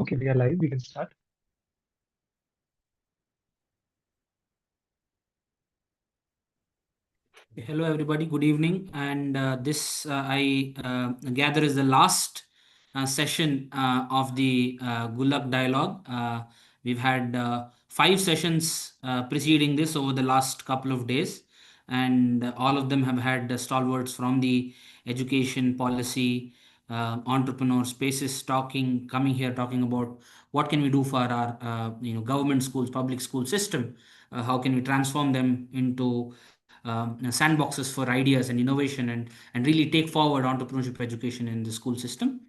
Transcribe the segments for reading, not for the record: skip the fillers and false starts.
Okay, we are live. We can start. Hello, everybody. Good evening. And this I gather is the last session of the Gullak dialogue. We've had 5 sessions preceding this over the last couple of days, and all of them have had stalwarts from the education policy, entrepreneur spaces coming here talking about what can we do for our government schools, public school system. How can we transform them into sandboxes for ideas and innovation, and really take forward entrepreneurship education in the school system.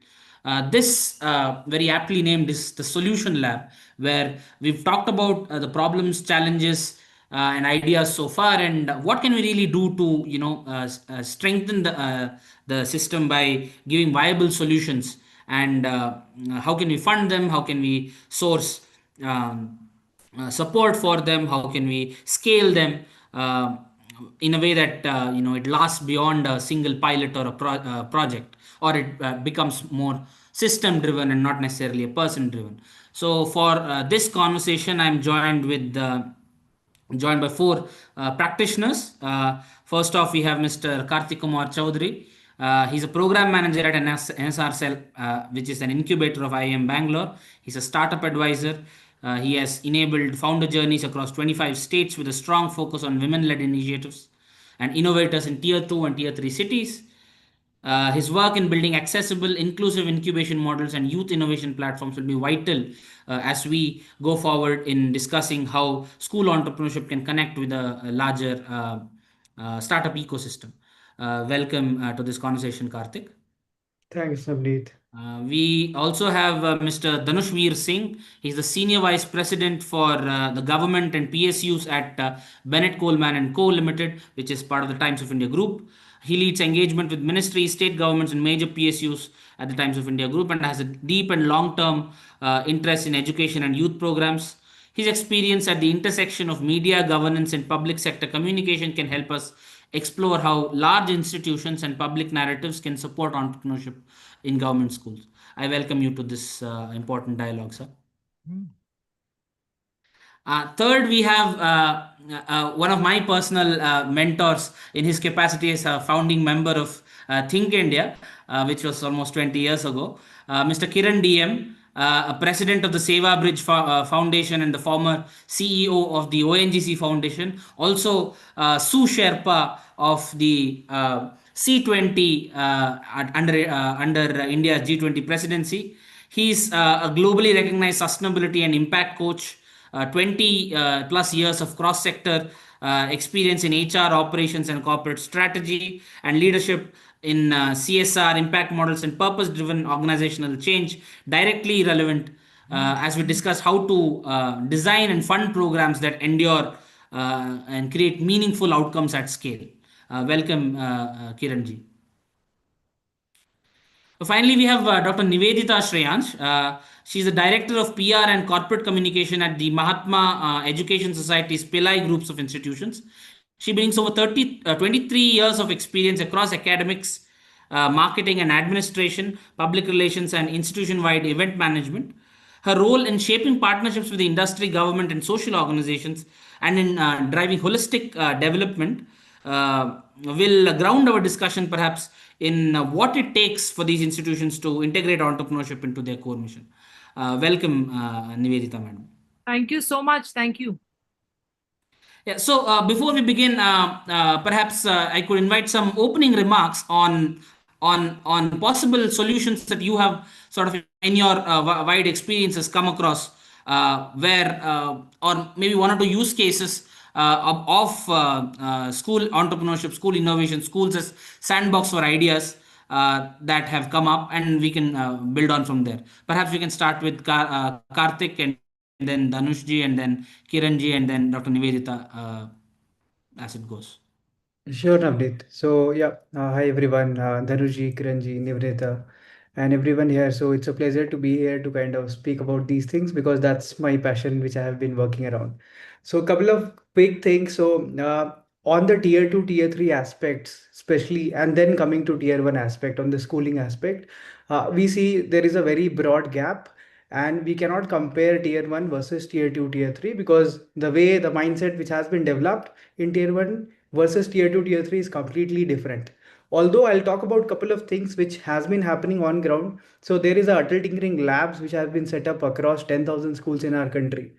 This very aptly named is the Solution Lab, where we've talked about the problems, challenges, and ideas so far, and what can we really do to strengthen the system by giving viable solutions, and how can we fund them, how can we source support for them, how can we scale them in a way that it lasts beyond a single pilot or a project, or it becomes more system driven and not necessarily a person driven. So for this conversation, I'm joined by four practitioners. First off, we have Mr. Kartik Kumar Choudhary. He's a program manager at NSRCEL, which is an incubator of IIM Bangalore. He's a startup advisor. He has enabled founder journeys across 25 states with a strong focus on women led initiatives and innovators in tier 2 and tier 3 cities. His work in building accessible, inclusive incubation models and youth innovation platforms will be vital as we go forward in discussing how school entrepreneurship can connect with a larger startup ecosystem. Welcome to this conversation, Kartik. Thanks, Navneet. We also have Mr. Dhanush Singh. He's the Senior Vice President for the Government and PSUs at Bennett, Coleman and Co. Limited, which is part of the Times of India Group. He leads engagement with ministries, state governments, and major PSUs at the Times of India Group, and has a deep and long term interest in education and youth programs. His experience at the intersection of media, governance, and public sector communication can help us explore how large institutions and public narratives can support entrepreneurship in government schools. I welcome you to this important dialogue, sir. Third, we have one of my personal mentors in his capacity as a founding member of Think India, which was almost 20 years ago, Mr. Kiran DM, a president of the Sewa Bridge Foundation and the former CEO of the ONGC Foundation, also Sue Sherpa of the C20 under India's G20 presidency. He's a globally recognized sustainability and impact coach, 20 plus years of cross sector experience in HR operations and corporate strategy and leadership in CSR, impact models, and purpose driven organizational change, directly relevant as we discuss how to design and fund programs that endure and create meaningful outcomes at scale. Welcome, Kiranji. So finally, we have Dr. Nivedita Shreyans. She's the Director of PR and Corporate Communication at the Mahatma Education Society's Pillai groups of institutions. She brings over 23 years of experience across academics, marketing and administration, public relations, and institution wide event management. Her role in shaping partnerships with the industry, government, and social organizations, and in driving holistic development will ground our discussion perhaps in what it takes for these institutions to integrate entrepreneurship into their core mission. Welcome, Nivedita, madam. Thank you so much. Thank you. Yeah, so before we begin, perhaps I could invite some opening remarks on possible solutions that you have sort of in your wide experiences come across, where or maybe one or two use cases of school entrepreneurship, school innovation, schools as sandbox for ideas that have come up, and we can build on from there. Perhaps we can start with Kartik, and then Dhanushji, and then Kiranji, and then Dr. Nivedita as it goes. Sure, Navneet. So, yeah, hi everyone, Dhanuji, Kiranji, Nivedita, and everyone here. So, it's a pleasure to be here to kind of speak about these things because that's my passion, which I have been working around. So, a couple of quick things. So, on the tier 2, tier 3 aspects, especially, and then coming to tier 1 aspect on the schooling aspect, we see there is a very broad gap. And we cannot compare tier 1 versus tier 2, tier 3, because the way the mindset which has been developed in tier 1 versus tier 2, tier 3 is completely different. Although I'll talk about a couple of things which has been happening on ground. So there is a Atal Tinkering Labs which have been set up across 10,000 schools in our country.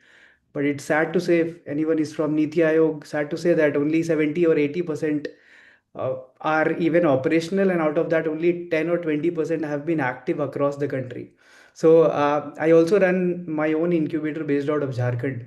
But it's sad to say, if anyone is from Niti Aayog, sad to say that only 70 or 80% are even operational, and out of that only 10 or 20% have been active across the country. So I also run my own incubator based out of Jharkhand,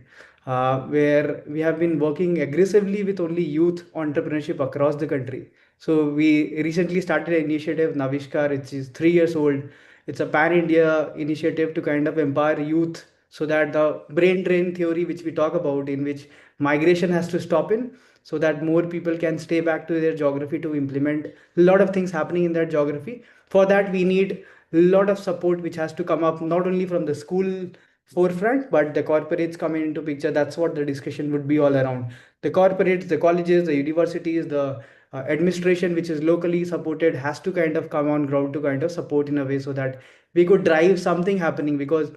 where we have been working aggressively with only youth entrepreneurship across the country. So we recently started an initiative, Navishkar, which is 3 years old. It's a pan-India initiative to kind of empower youth, so that the brain drain theory which we talk about, in which migration has to stop in, so that more people can stay back to their geography to implement a lot of things happening in that geography. For that we need a lot of support which has to come up, not only from the school forefront, but the corporates coming into picture. That's what the discussion would be all around. The corporates, the colleges, the universities, the administration which is locally supported has to kind of come on ground to kind of support in a way, so that we could drive something happening. Because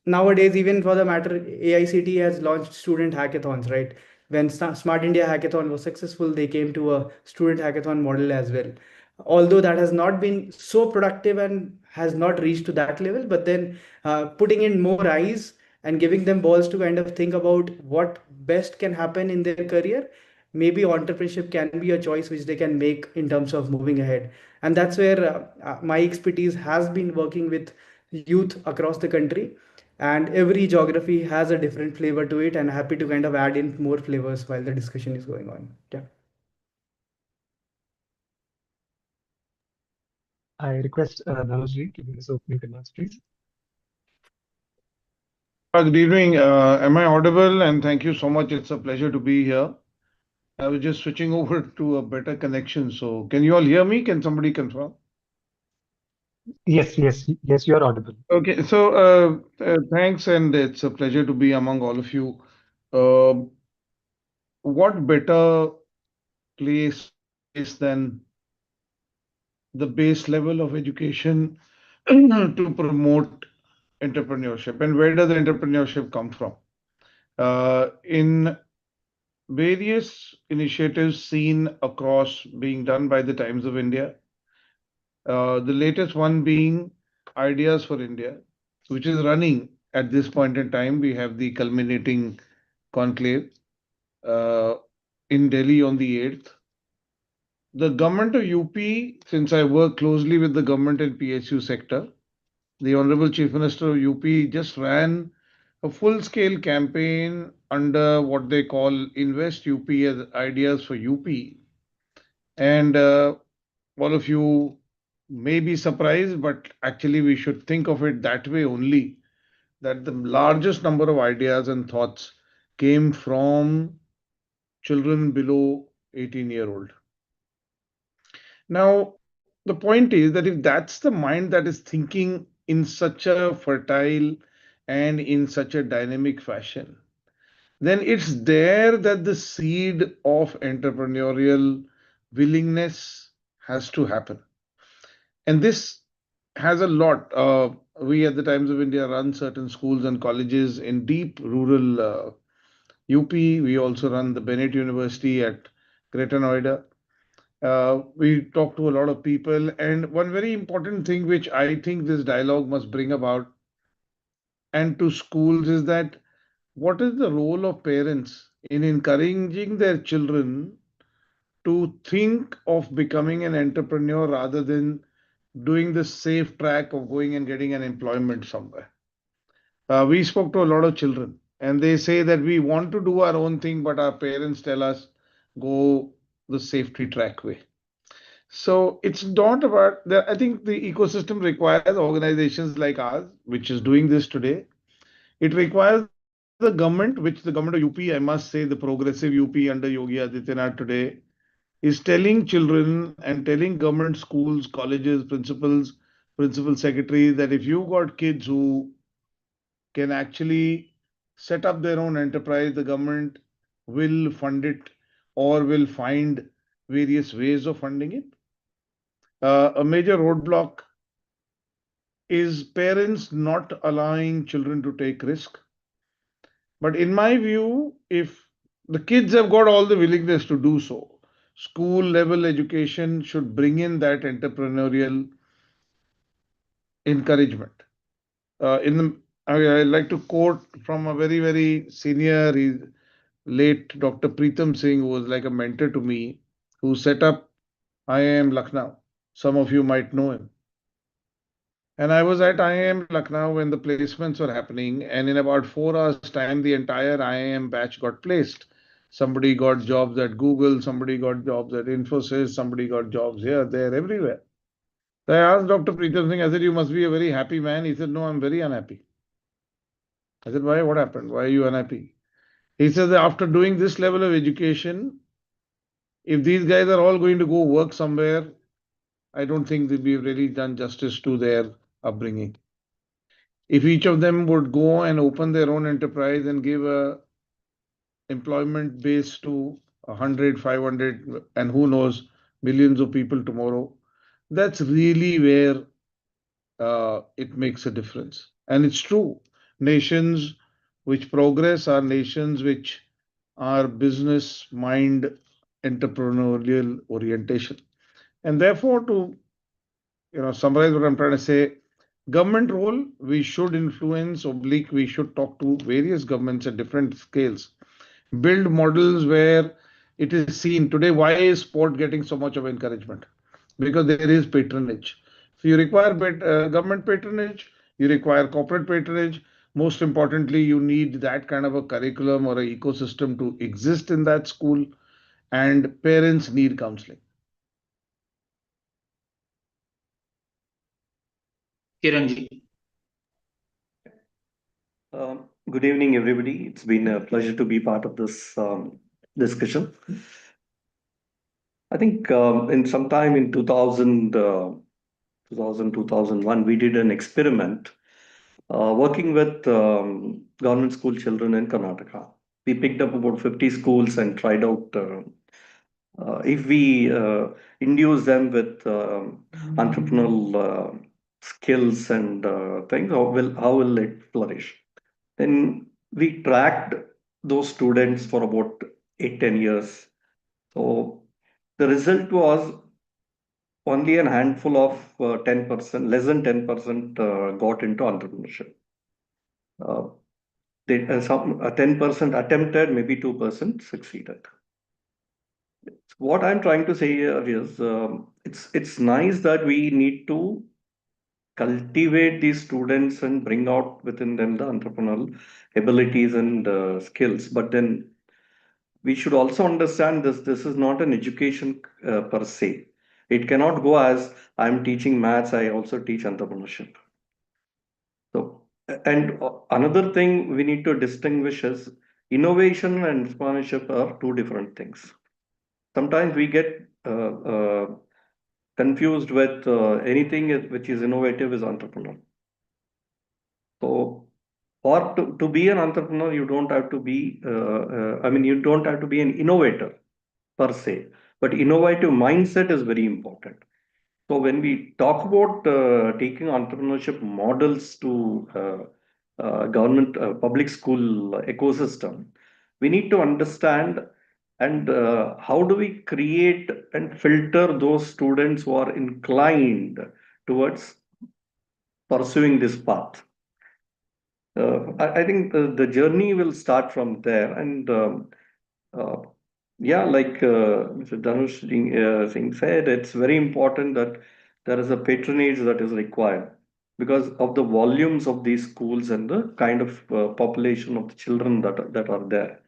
nowadays, even for the matter, AICT has launched student hackathons, right? When Smart India hackathon was successful, they came to a student hackathon model as well. Although that has not been so productive and has not reached to that level, but then putting in more eyes and giving them balls to kind of think about what best can happen in their career, maybe entrepreneurship can be a choice which they can make in terms of moving ahead. And that's where my expertise has been working with youth across the country, and every geography has a different flavor to it, and happy to kind of add in more flavors while the discussion is going on. Yeah. I request Dhanush to give his opening remarks, please. Good evening. Am I audible? And thank you so much. It's a pleasure to be here. I was just switching over to a better connection. So, can you all hear me? Can somebody confirm? Yes, you are audible. Okay. So, thanks, and it's a pleasure to be among all of you. What better place than the base level of education to promote entrepreneurship? And where does entrepreneurship come from? In various initiatives seen across being done by the Times of India. The latest one being Ideas for India, which is running at this point in time. We have the culminating conclave uh, in Delhi on the 8th. The government of UP, since I work closely with the government and PSU sector, the Honorable Chief Minister of UP just ran a full-scale campaign under what they call Invest UP as Ideas for UP. And all of you may be surprised, but actually we should think of it that way only, that the largest number of ideas and thoughts came from children below 18-year-old. Now, the point is that if that's the mind that is thinking in such a fertile and in such a dynamic fashion, then it's there that the seed of entrepreneurial willingness has to happen. And this has a lot. We at the Times of India run certain schools and colleges in deep rural UP. We also run the Bennett University at Greater Noida. We talk to a lot of people. And one very important thing which I think this dialogue must bring about and to schools is that what is the role of parents in encouraging their children to think of becoming an entrepreneur rather than doing the safe track of going and getting an employment somewhere. We spoke to a lot of children, and they say that we want to do our own thing, but our parents tell us go the safety track way. So it's not about the, I think the ecosystem requires organizations like ours, which is doing this today. It requires the government, which the government of UP, I must say, the progressive UP under Yogi Adityanath today, is telling children and telling government schools, colleges, principals, principal secretaries that if you got kids who can actually set up their own enterprise, the government will fund it or will find various ways of funding it. A major roadblock is parents not allowing children to take risk. But in my view, if the kids have got all the willingness to do so, school level education should bring in that entrepreneurial encouragement. In the, I like to quote from a very, very senior, late Dr. Pritam Singh, who was like a mentor to me, who set up IIM Lucknow. Some of you might know him. And I was at IIM Lucknow when the placements were happening, and in about 4 hours' time, the entire IIM batch got placed. Somebody got jobs at Google, somebody got jobs at Infosys, somebody got jobs here, there, everywhere. So I asked Dr. Pritam Singh, I said, you must be a very happy man. He said, no, I'm very unhappy. I said, why? What happened? Why are you unhappy? He says, after doing this level of education, if these guys are all going to go work somewhere, I don't think that we've really done justice to their upbringing. If each of them would go and open their own enterprise and give a employment base to 100, 500, and who knows, millions of people tomorrow, that's really where it makes a difference. And it's true. Nations which progress are nations which are business mind entrepreneurial orientation. And therefore, to summarize what I'm trying to say, government role, we should influence, oblique, we should talk to various governments at different scales, build models where it is seen. Today, why is sport getting so much of encouragement? Because there is patronage. So you require government patronage, you require corporate patronage. Most importantly, you need that kind of a curriculum or an ecosystem to exist in that school, and parents need counseling. Kiran ji. Good evening, everybody. It's been a pleasure to be part of this discussion. I think in sometime in 2001, we did an experiment working with government school children in Karnataka. We picked up about 50 schools and tried out if we induce them with entrepreneurial skills and things, how will it flourish? Then we tracked those students for about 8-10 years. So the result was only a handful of 10%, less than 10% got into entrepreneurship. Some 10% attempted, maybe 2% succeeded. What I'm trying to say here is it's nice that we need to cultivate these students and bring out within them the entrepreneurial abilities and skills. But then we should also understand this is not an education per se. It cannot go as I'm teaching maths, I also teach entrepreneurship. So, and another thing we need to distinguish is innovation and entrepreneurship are two different things. Sometimes we get confused with anything which is innovative is entrepreneur. So, or to be an entrepreneur, you don't have to be, you don't have to be an innovator per se, but innovative mindset is very important. So when we talk about taking entrepreneurship models to government public school ecosystem, we need to understand and how do we create and filter those students who are inclined towards pursuing this path. I think the journey will start from there. And yeah, like Mr. Dhanush Singh said, it's very important that there is a patronage that is required because of the volumes of these schools and the kind of population of the children that are there.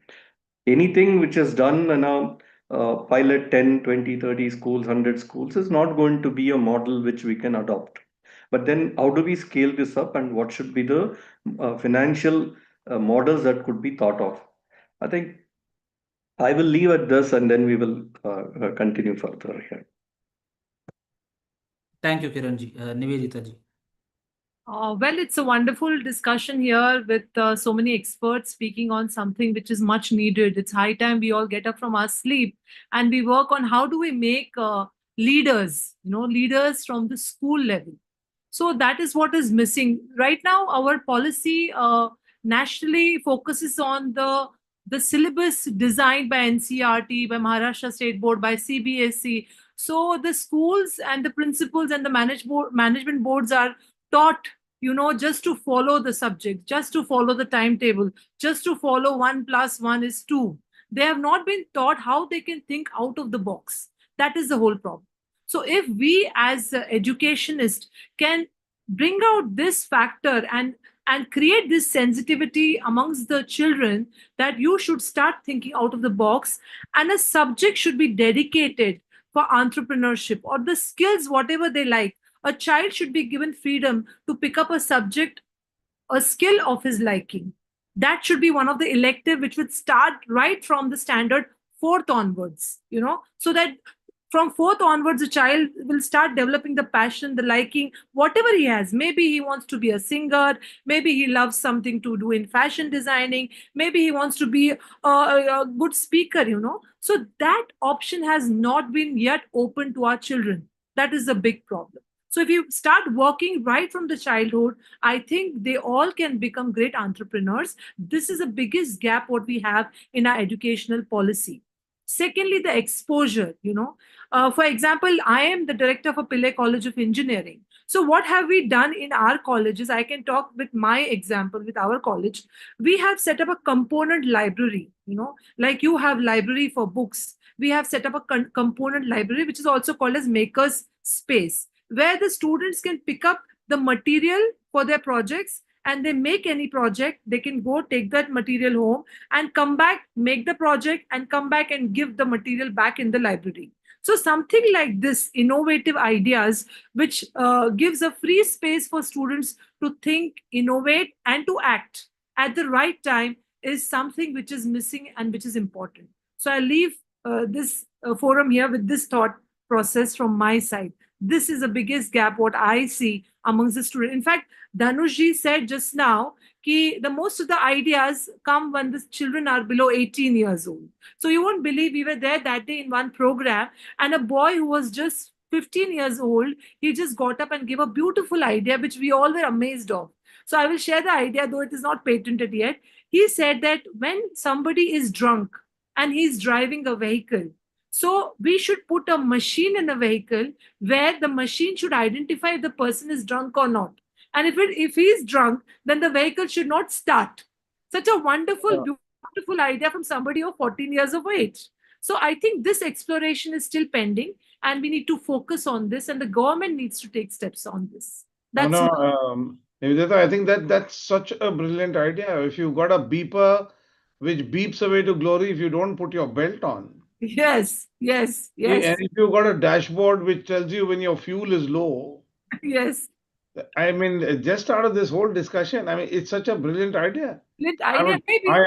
Anything which is done in a pilot 10, 20, 30 schools, 100 schools is not going to be a model which we can adopt. But then how do we scale this up and what should be the financial models that could be thought of? I think I will leave at this and then we will continue further here. Thank you, Kiran ji. Nivedita ji. Well, it's a wonderful discussion here with so many experts speaking on something which is much needed. It's high time we all get up from our sleep and we work on how do we make leaders, leaders from the school level. So that is what is missing right now. Our policy nationally focuses on the syllabus designed by NCRT, by Maharashtra State Board, by CBSE. So the schools and the principals and the management boards are taught, just to follow the subject, just to follow the timetable, just to follow 1+1 is 2. They have not been taught how they can think out of the box. That is the whole problem. So if we as educationists can bring out this factor and create this sensitivity amongst the children, that you should start thinking out of the box, and a subject should be dedicated for entrepreneurship or the skills whatever they like. A child should be given freedom to pick up a subject, a skill of his liking. That should be one of the elective which would start right from the standard fourth onwards, so that from fourth onwards, a child will start developing the passion, the liking, whatever he has. Maybe he wants to be a singer, maybe he loves something to do in fashion designing, maybe he wants to be a good speaker. So that option has not been yet open to our children. That is a big problem. So if you start working right from the childhood, I think they all can become great entrepreneurs. This is the biggest gap what we have in our educational policy. Secondly, the exposure. For example, I am the director for Pillai College of Engineering. So what have we done in our colleges? I can talk with my example with our college. We have set up a component library, like you have library for books. We have set up a component library, which is also called as maker's space, where the students can pick up the material for their projects, and they make any project. They can go take that material home and come back, make the project, and come back and give the material back in the library. So something like this, innovative ideas, which gives a free space for students to think, innovate, and to act at the right time, is something which is missing and which is important. So I leave this forum here with this thought process from my side. This is the biggest gap what I see amongst the students. In fact, Dhanush said just now that the most of the ideas come when the children are below 18 years old. So you won't believe, we were there that day in one program, and a boy who was just 15 years old, he just got up and gave a beautiful idea, which we all were amazed of. So I will share the idea, though it is not patented yet. He said that when somebody is drunk and he's driving a vehicle, so we should put a machine in a vehicle where the machine should identify if the person is drunk or not. And if he is drunk, then the vehicle should not start. Such a wonderful, beautiful idea from somebody of 14 years of age. So I think this exploration is still pending, and we need to focus on this, and the government needs to take steps on this. That's Nivedita, I think that's such a brilliant idea. If you've got a beeper which beeps away to glory if you don't put your belt on. Yes. And if you've got a dashboard which tells you when your fuel is low. Yes. I mean, just out of this whole discussion, I mean, it's such a brilliant idea. I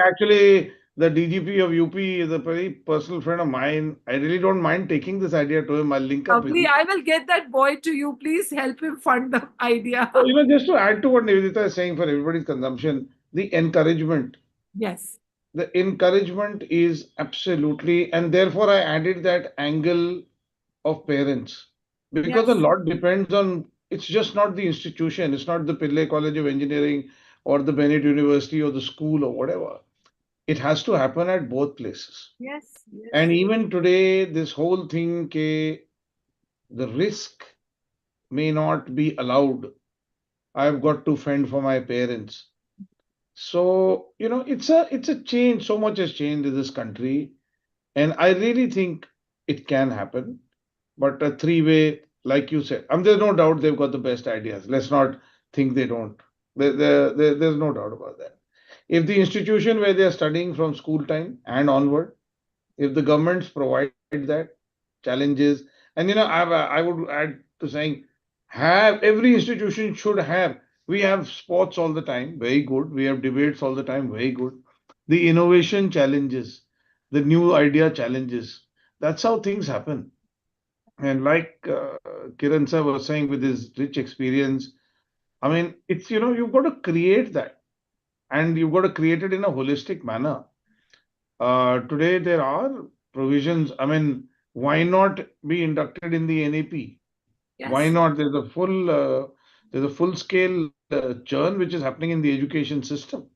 actually, the DGP of UP is a very personal friend of mine. I really don't mind taking this idea to him. I'll link up with you. I will get that boy to you. Please help him fund the idea. So, just to add to what Nivedita is saying for everybody's consumption, the encouragement. Yes. The encouragement is absolutely, and therefore I added that angle of parents, because a lot depends on, it's just not the institution, it's not the Pillai College of Engineering or the Bennett University or the school or whatever. It has to happen at both places. Yes. And even today, this whole thing, the risk may not be allowed. I've got to fend for my parents. So, it's a change. So much has changed in this country. And I really think it can happen. But a three-way, like you said, there's no doubt they've got the best ideas. Let's not think they don't. There's no doubt about that. If the institution where they're studying from school time and onward, if the governments provide that, challenges, and I would add to saying, every institution should have. We have sports all the time, very good. We have debates all the time, very good. The innovation challenges, the new idea challenges. That's how things happen. And like Kiran sir was saying with his rich experience, I mean, it's, you've got to create that, and you've got to create it in a holistic manner. Today, there are provisions. I mean, why not be inducted in the NAP? Yes. Why not? There's a full There's a full-scale churn which is happening in the education system.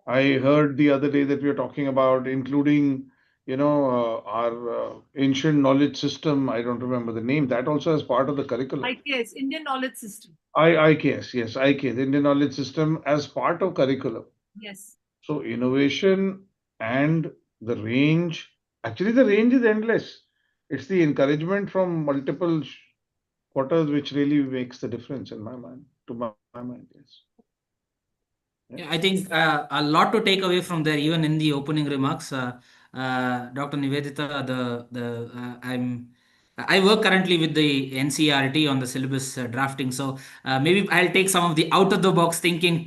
I heard the other day that we are talking about including, our ancient knowledge system. I don't remember the name. That also as part of the curriculum. IKS, Indian Knowledge System. IKS, yes, IKS, Indian knowledge system as part of curriculum. Yes. So innovation and the range, actually the range is endless. It's the encouragement from multiple quarters which really makes the difference in my mind, to my mind, yes. Yeah, I think a lot to take away from there, even in the opening remarks. Dr. Nivedita, I work currently with the NCRT on the syllabus drafting, so maybe I'll take some of the out of the box thinking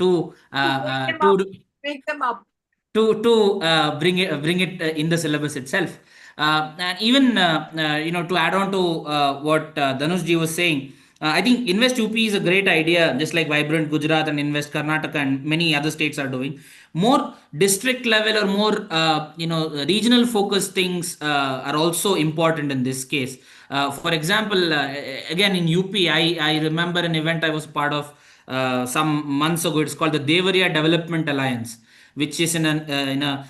Make them up. to bring it in the syllabus itself. And even to add on to what Dhanush ji was saying, I think Invest UP is a great idea, just like Vibrant Gujarat and Invest Karnataka and many other states are doing. More district level or more regional focused things are also important in this case. For example, again in UP, I remember an event I was part of some months ago. It's called the Devariya Development Alliance, which is a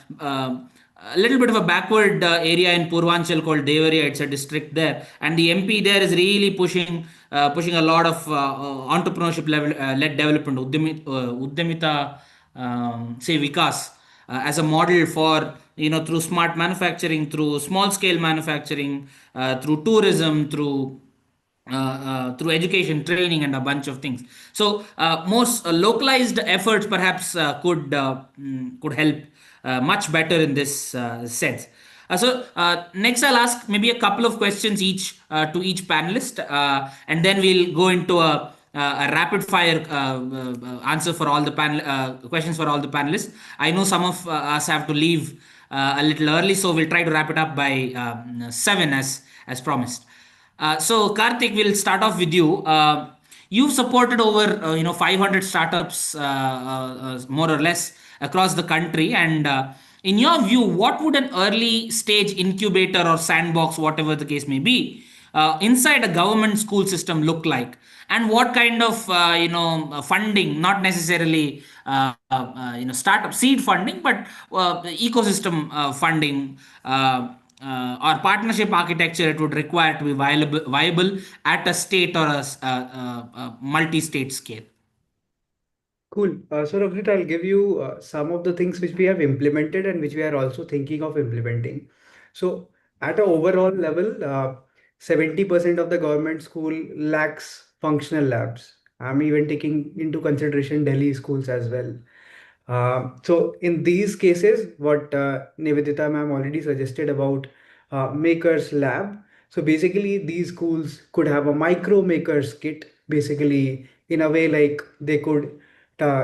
little bit of a backward area in Purvanchal called Devariya. It's a district there, and the MP there is really pushing a lot of entrepreneurship level led development, Udyamita, say Vikas, as a model for through smart manufacturing, through small scale manufacturing, through tourism, through education, training, and a bunch of things. So, most localized efforts perhaps could help much better in this sense. Next, I'll ask maybe a couple of questions each to each panelist, and then we'll go into a rapid fire answer for all the questions for all the panelists. I know some of us have to leave a little early, so we'll try to wrap it up by 7 as promised. So Kartik, we'll start off with you. You've supported over 500 startups more or less across the country, and in your view, what would an early stage incubator or sandbox, whatever the case may be, inside a government school system look like? And what kind of funding, not necessarily startup seed funding, but ecosystem funding or partnership architecture it would require to be viable at a state or a multi-state scale? Cool. So, Ravit, I'll give you some of the things which we have implemented and which we are also thinking of implementing. So, at an overall level, 70% of the government school lacks functional labs. I'm even taking into consideration Delhi schools as well. So in these cases, what Nivedita ma'am already suggested about makers lab. So basically, these schools could have a micro makers kit. Basically, in a way, like they could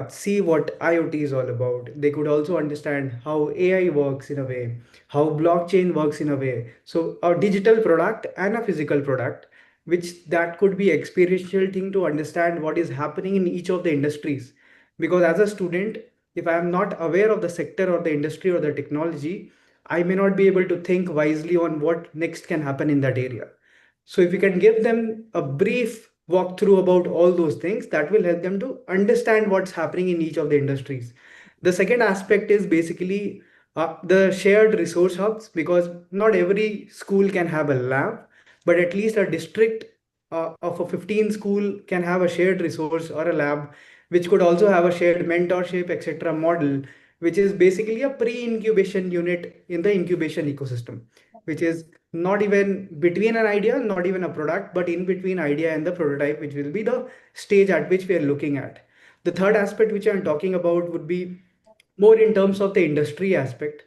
see what IoT is all about. They could also understand how AI works in a way, how blockchain works in a way. So a digital product and a physical product, which that could be experiential thing to understand what is happening in each of the industries. Because as a student, if I am not aware of the sector or the industry or the technology, I may not be able to think wisely on what next can happen in that area. So if you can give them a brief walkthrough about all those things, that will help them to understand what's happening in each of the industries. The second aspect is basically the shared resource hubs, because not every school can have a lab, but at least a district of a 15 school can have a shared resource or a lab, which could also have a shared mentorship, etc. model, which is basically a pre-incubation unit in the incubation ecosystem, which is not even between an idea, not even a product, but in between idea and the prototype, which will be the stage at which we are looking at. The third aspect which I'm talking about would be more in terms of the industry aspect,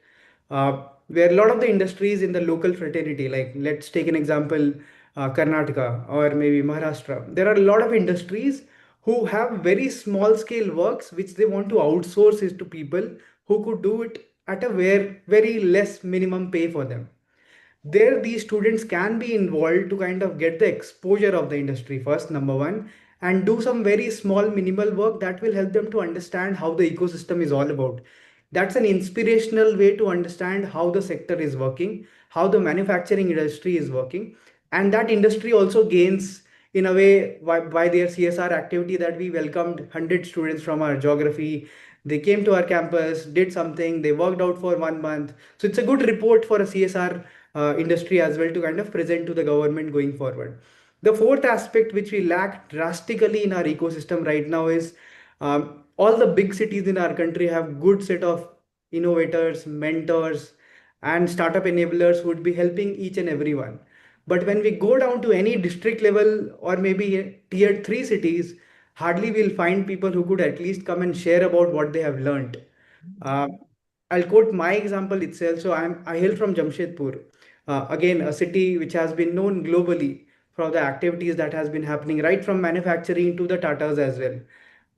where a lot of the industries in the local fraternity, like let's take an example, Karnataka or maybe Maharashtra, there are a lot of industries who have very small scale works which they want to outsource it to people who could do it at a very less minimum pay for them. There these students can be involved to kind of get the exposure of the industry first, number one, and do some very small minimal work that will help them to understand how the ecosystem is all about. That's an inspirational way to understand how the sector is working, how the manufacturing industry is working, and that industry also gains in a way by their CSR activity that we welcomed 100 students from our geography. They came to our campus, did something, they worked out for 1 month. So it's a good report for a CSR industry as well to kind of present to the government going forward. The fourth aspect which we lack drastically in our ecosystem right now is all the big cities in our country have good set of innovators, mentors, and startup enablers who would be helping each and everyone. But when we go down to any district level or maybe tier 3 cities, hardly we'll find people who could at least come and share about what they have learned. Uh, I'll quote my example itself. So I hail from Jamshedpur, again a city which has been known globally for the activities that has been happening right from manufacturing to the Tatas as well.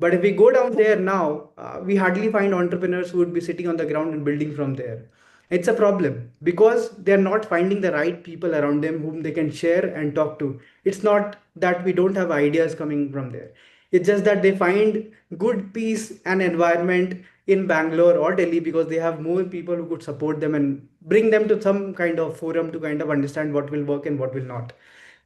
But if we go down there now, we hardly find entrepreneurs who would be sitting on the ground and building from there. It's a problem because they're not finding the right people around them whom they can share and talk to. It's not that we don't have ideas coming from there. It's just that they find good peace and environment in Bangalore or Delhi because they have more people who could support them and bring them to some kind of forum to kind of understand what will work and what will not.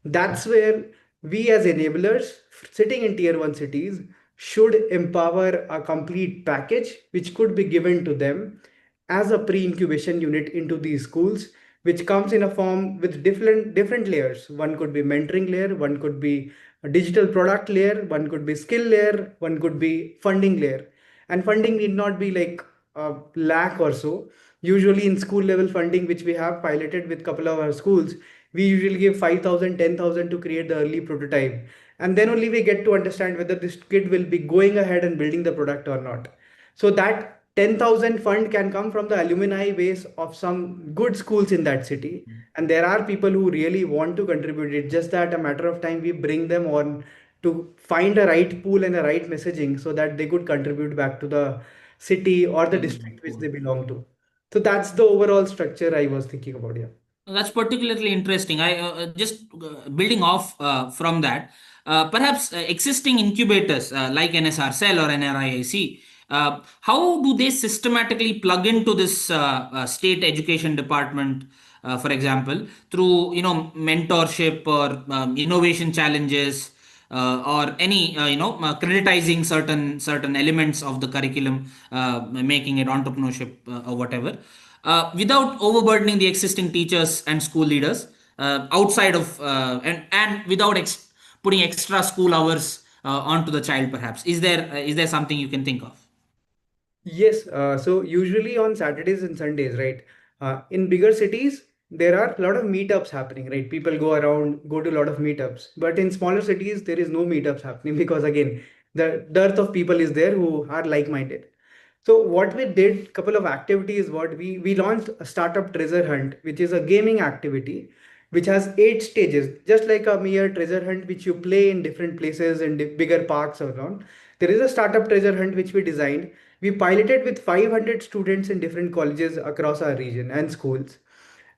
That's where we as enablers sitting in tier 1 cities should empower a complete package which could be given to them as a pre-incubation unit into these schools, which comes in a form with different layers. One could be mentoring layer, one could be a digital product layer, one could be skill layer, one could be funding layer. And funding need not be like a lakh or so. Usually in school level funding, which we have piloted with couple of our schools, we usually give 5,000, 10,000 to create the early prototype. And then only we get to understand whether this kid will be going ahead and building the product or not. So that 10,000 fund can come from the alumni base of some good schools in that city. And there are people who really want to contribute. It's just that a matter of time we bring them on to find a right pool and a right messaging so that they could contribute back to the city or the district which they belong to. So that's the overall structure I was thinking about. Yeah. That's particularly interesting. I just building off from that. Perhaps existing incubators like NSRCEL or NRIIC, how do they systematically plug into this state education department, for example, through mentorship or innovation challenges, or any creditizing certain elements of the curriculum, making it entrepreneurship or whatever, without overburdening the existing teachers and school leaders, outside of and without putting extra school hours onto the child. Perhaps is there something you can think of? Yes, so usually on Saturdays and Sundays, right? In bigger cities, there are a lot of meetups happening, right? People go around, go to a lot of meetups. But in smaller cities, there is no meetups happening because again, the dearth of people is there who are like-minded. So what we did, couple of activities, what we launched a startup treasure hunt, which is a gaming activity, which has 8 stages, just like a mere treasure hunt, which you play in different places in bigger parks around. There is a startup treasure hunt which we designed. We piloted with 500 students in different colleges across our region and schools.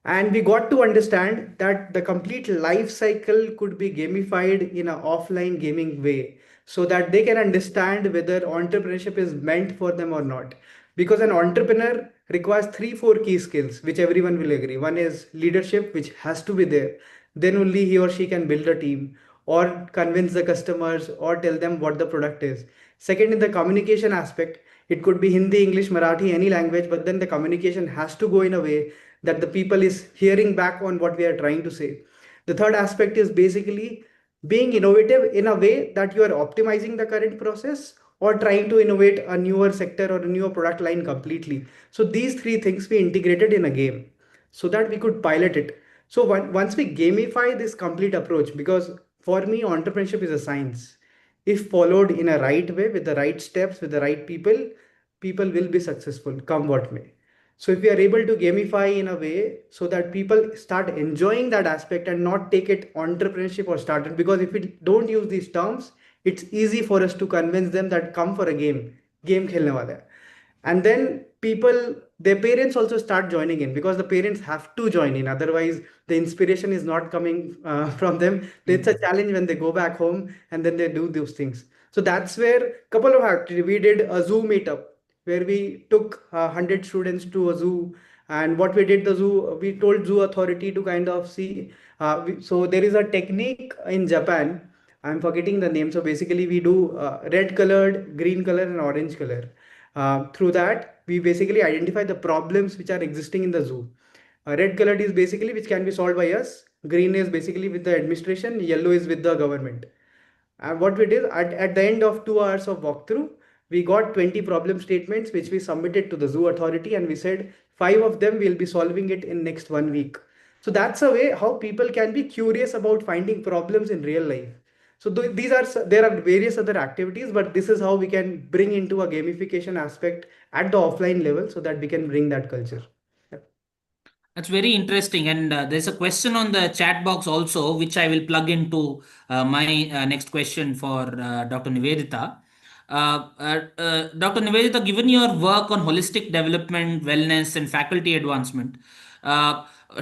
And we got to understand that the complete life cycle could be gamified in an offline gaming way so that they can understand whether entrepreneurship is meant for them or not. Because an entrepreneur requires 3, 4 key skills, which everyone will agree. One is leadership, which has to be there. Then only he or she can build a team or convince the customers or tell them what the product is. Second, in the communication aspect, it could be Hindi, English, Marathi, any language, but then the communication has to go in a way that the people is hearing back on what we are trying to say. The third aspect is basically being innovative in a way that you are optimizing the current process or trying to innovate a newer sector or a newer product line completely. So these three things we integrated in a game so that we could pilot it. So once we gamify this complete approach, because for me, entrepreneurship is a science. If followed in a right way with the right steps, with the right people, people will be successful, come what may. So if we are able to gamify in a way so that people start enjoying that aspect and not take it entrepreneurship or startup, because if we don't use these terms, it's easy for us to convince them that come for a game khelne wala hai. And then people, their parents also start joining in because the parents have to join in. Otherwise, the inspiration is not coming from them. It's a challenge when they go back home and then they do those things. So that's where couple of activities. We did a zoo meetup where we took 100 students to a zoo. And what we did, the zoo, we told zoo authority to kind of see. So there is a technique in Japan I'm forgetting the name. So basically, we do red colored, green color, and orange color. Through that, we basically identify the problems which are existing in the zoo. Red colored is basically which can be solved by us. Green is basically with the administration. Yellow is with the government. And what we did at the end of 2 hours of walkthrough, we got 20 problem statements which we submitted to the zoo authority, and we said five of them will be solving it in next 1 week. So that's a way how people can be curious about finding problems in real life. So there are various other activities, but this is how we can bring into a gamification aspect at the offline level so that we can bring that culture. That's very interesting. And there's a question on the chat box also, which I will plug into my next question for Dr. Nivedita. Dr. Nivedita, given your work on holistic development, wellness, and faculty advancement,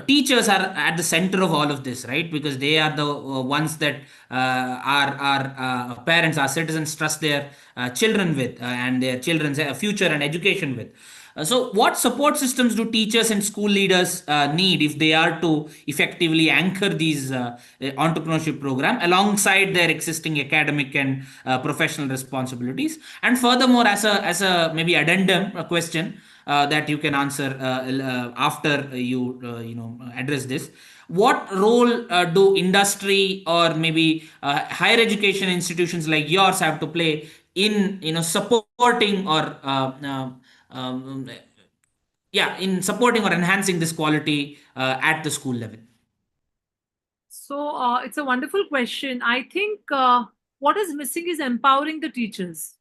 teachers are at the center of all of this, right? Because they are the ones that our parents, our citizens trust their children with, and their children's future and education with. So, what support systems do teachers and school leaders need if they are to effectively anchor these entrepreneurship program alongside their existing academic and professional responsibilities? And furthermore, as a maybe addendum, a question that you can answer after you address this. What role do industry or maybe higher education institutions like yours have to play in supporting or um, yeah, in supporting or enhancing this quality at the school level? So it's a wonderful question. I think what is missing is empowering the teachers.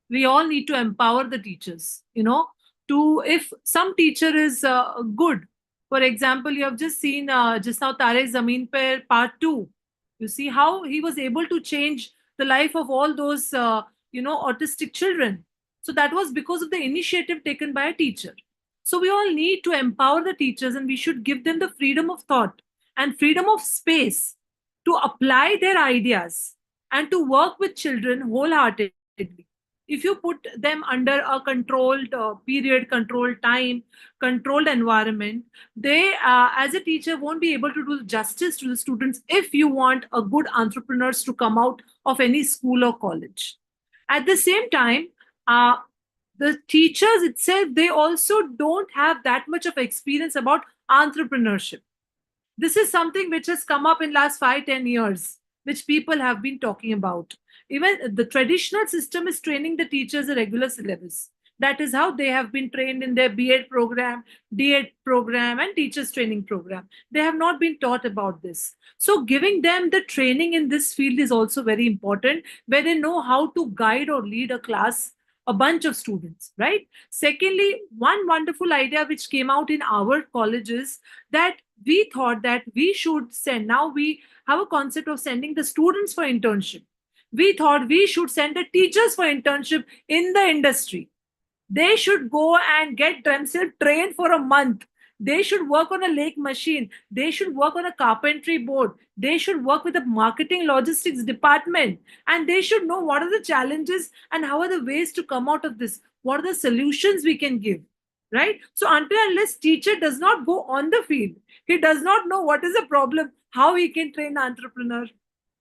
We all need to empower the teachers. To if some teacher is good, for example, you have just seen just now Tare Zameen Par Part 2. You see how he was able to change the life of all those autistic children. So that was because of the initiative taken by a teacher. So we all need to empower the teachers, and we should give them the freedom of thought and freedom of space to apply their ideas and to work with children wholeheartedly. If you put them under a controlled period, controlled time, controlled environment, they, as a teacher, won't be able to do justice to the students if you want a good entrepreneurs to come out of any school or college. At the same time, the teachers itself, they also don't have that much of experience about entrepreneurship. This is something which has come up in last 5-10 years, which people have been talking about. Even the traditional system is training the teachers a regular syllabus. That is how they have been trained in their B.Ed program, D.Ed program, and teachers training program. They have not been taught about this. So giving them the training in this field is also very important, where they know how to guide or lead a class, a bunch of students, right? Secondly, one wonderful idea which came out in our colleges, that we thought that we should send, now we have a concept of sending the students for internship. We thought we should send the teachers for internship in the industry. They should go and get themselves trained for a month. They should work on a lake machine. They should work on a carpentry board. They should work with the marketing logistics department. And they should know what are the challenges and how are the ways to come out of this. What are the solutions we can give, right? So until unless teacher does not go on the field, he does not know what is the problem, how he can train an entrepreneur.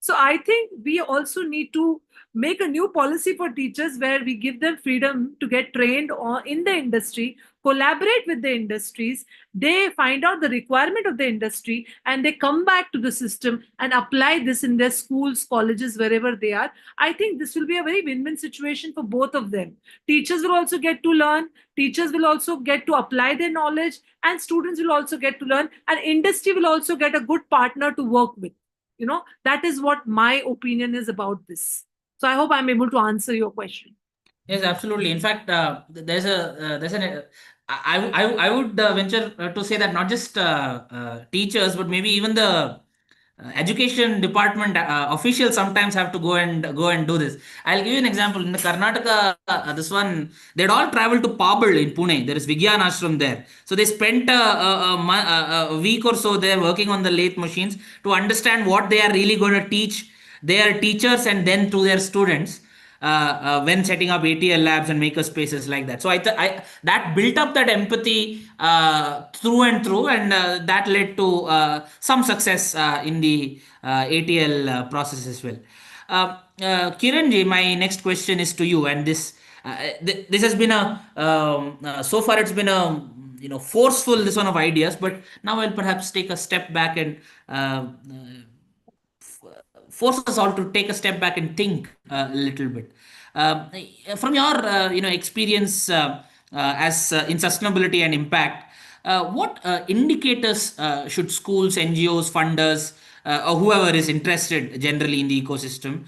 So I think we also need to make a new policy for teachers where we give them freedom to get trained in the industry, collaborate with the industries, they find out the requirement of the industry, and they come back to the system and apply this in their schools, colleges, wherever they are. I think this will be a very win-win situation for both of them. Teachers will also get to learn, teachers will also get to apply their knowledge, and students will also get to learn, and industry will also get a good partner to work with. That is what my opinion is about this. So I hope I'm able to answer your question. Yes, absolutely. In fact, there's an I would venture to say that not just teachers, but maybe even the education department officials sometimes have to go and do this. I'll give you an example. In the Karnataka, this one, they'd all travel to Pabal in Pune. There is Vigyan Ashram there. So they spent a week or so there working on the lathe machines to understand what they are really going to teach their teachers and then to their students when setting up ATL labs and maker spaces like that. So I that built up that empathy through and through, and that led to some success in the ATL process as well. Kiran ji, my next question is to you, and this has been a so far it's been a forceful this one of ideas, but now I'll perhaps take a step back and force us all to take a step back and think a little bit. Uh, from your experience as in sustainability and impact, what indicators should schools, NGOs, funders, or whoever is interested generally in the ecosystem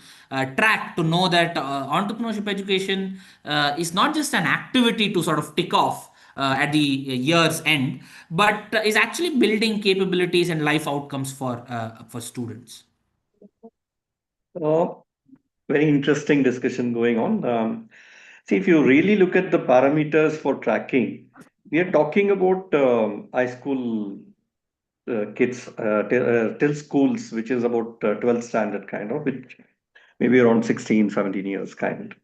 track to know that entrepreneurship education is not just an activity to sort of tick off at the year's end, but is actually building capabilities and life outcomes for students? Uh, Very interesting discussion going on. See, if you really look at the parameters for tracking, we are talking about high school kids till schools, which is about 12th standard kind of, which maybe around 16, 17 years kind.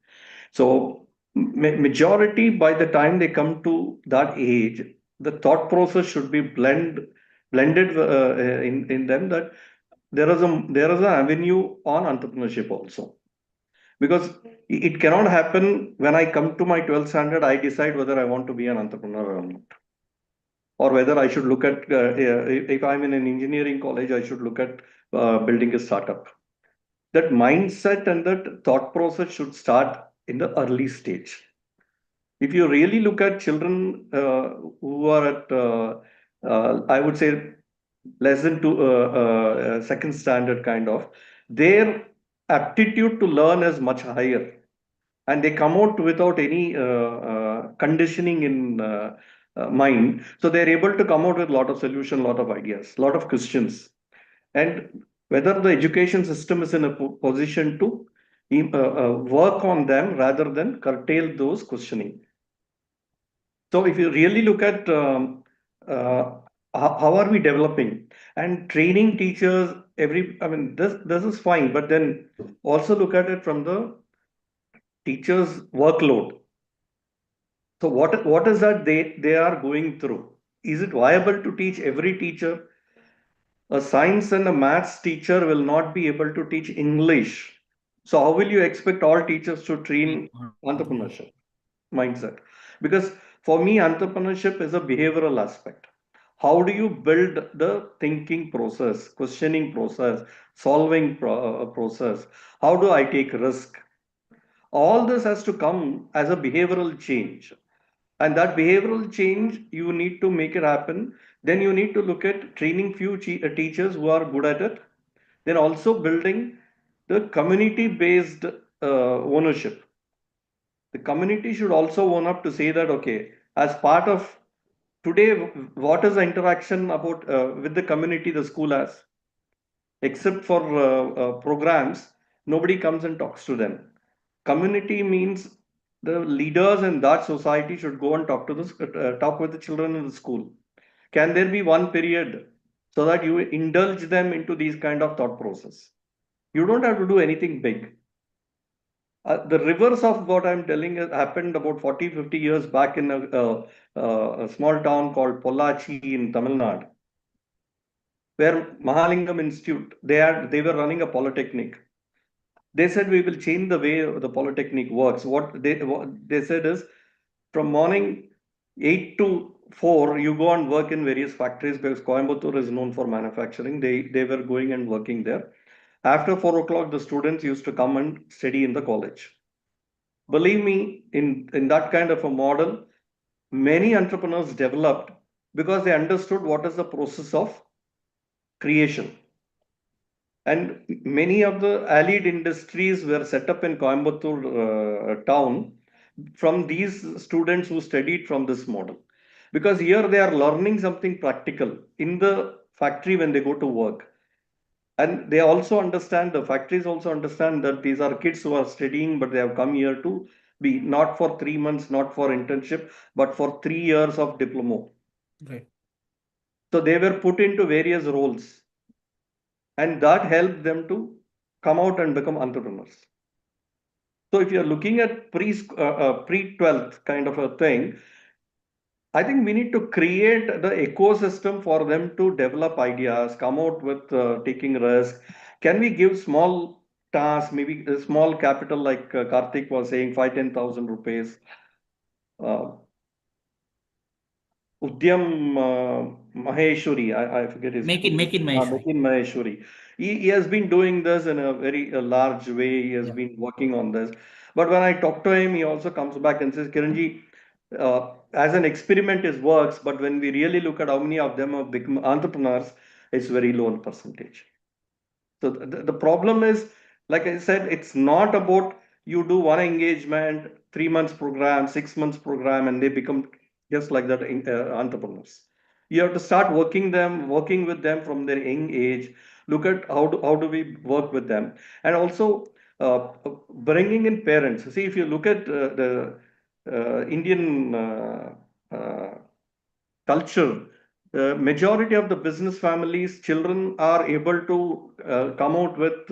So majority by the time they come to that age, the thought process should be blended in them, that there is an avenue on entrepreneurship also, because it cannot happen when I come to my 12th standard, I decide whether I want to be an entrepreneur or not, or whether I should look at if I'm in an engineering college, I should look at building a startup. That mindset and that thought process should start in the early stage. If you really look at children who are at, I would say, less than second standard kind of, their aptitude to learn is much higher, and they come out without any conditioning in mind. So they're able to come out with a lot of solution, lot of ideas, lot of questions, and whether the education system is in a position to work on them rather than curtail those questioning. So if you really look at how are we developing and training teachers, I mean, this is fine, but then also look at it from the teacher's workload. So what is that they are going through? Is it viable to teach every teacher? A science and a maths teacher will not be able to teach English. So how will you expect all teachers to train entrepreneurship mindset? Because for me, entrepreneurship is a behavioral aspect. How do you build the thinking process, questioning process, solving process? How do I take risk? All this has to come as a behavioral change. And that behavioral change, you need to make it happen. Then you need to look at training few teachers who are good at it. Then also building the community based ownership. The community should also own up to say that, okay, as part of today, what is the interaction about with the community the school has? Except for programs, nobody comes and talks to them. Community means the leaders in that society should go and talk with the children in the school. Can there be one period so that you indulge them into these kind of thought process? You don't have to do anything big. The reverse of what I'm telling happened about 40, 50 years back in a small town called Pollachi in Tamil Nadu, where Mahalingam Institute, they were running a polytechnic. They said we will change the way the polytechnic works. What they said is, from morning 8 to 4, you go and work in various factories, because Coimbatore is known for manufacturing. They were going and working there. After 4 o'clock, the students used to come and study in the college. Believe me, in that kind of a model, many entrepreneurs developed because they understood what is the process of creation. And many of the allied industries were set up in Coimbatore town from these students who studied from this model. Because here they are learning something practical in the factory when they go to work. And they also understand, the factories also understand that these are kids who are studying, but they have come here to be not for 3 months, not for internship, but for 3 years of diploma. Right. So they were put into various roles, and that helped them to come out and become entrepreneurs. So if you're looking at pre-12th kind of a thing, I think we need to create the ecosystem for them to develop ideas, come out with taking risk. Can we give small task, maybe a small capital like Kartik was saying, 5-10,000 rupees. Udyam Maheshwari, I forget his Make it Maheshwari. Makin Maheshwari. He has been doing this in a very large way. He has Yeah. been working on this. But when I talk to him, he also comes back and says, Kiranji, as an experiment, it works. But when we really look at how many of them have become entrepreneurs, it's very low in percentage. So the problem is, like I said, it's not about you do one engagement, 3 months program, 6 months program, and they become just like that entrepreneurs. You have to start working with them from their young age. Look at how do we work with them, and also bringing in parents. See, if you look at the Indian culture, the majority of the business families, children are able to come out with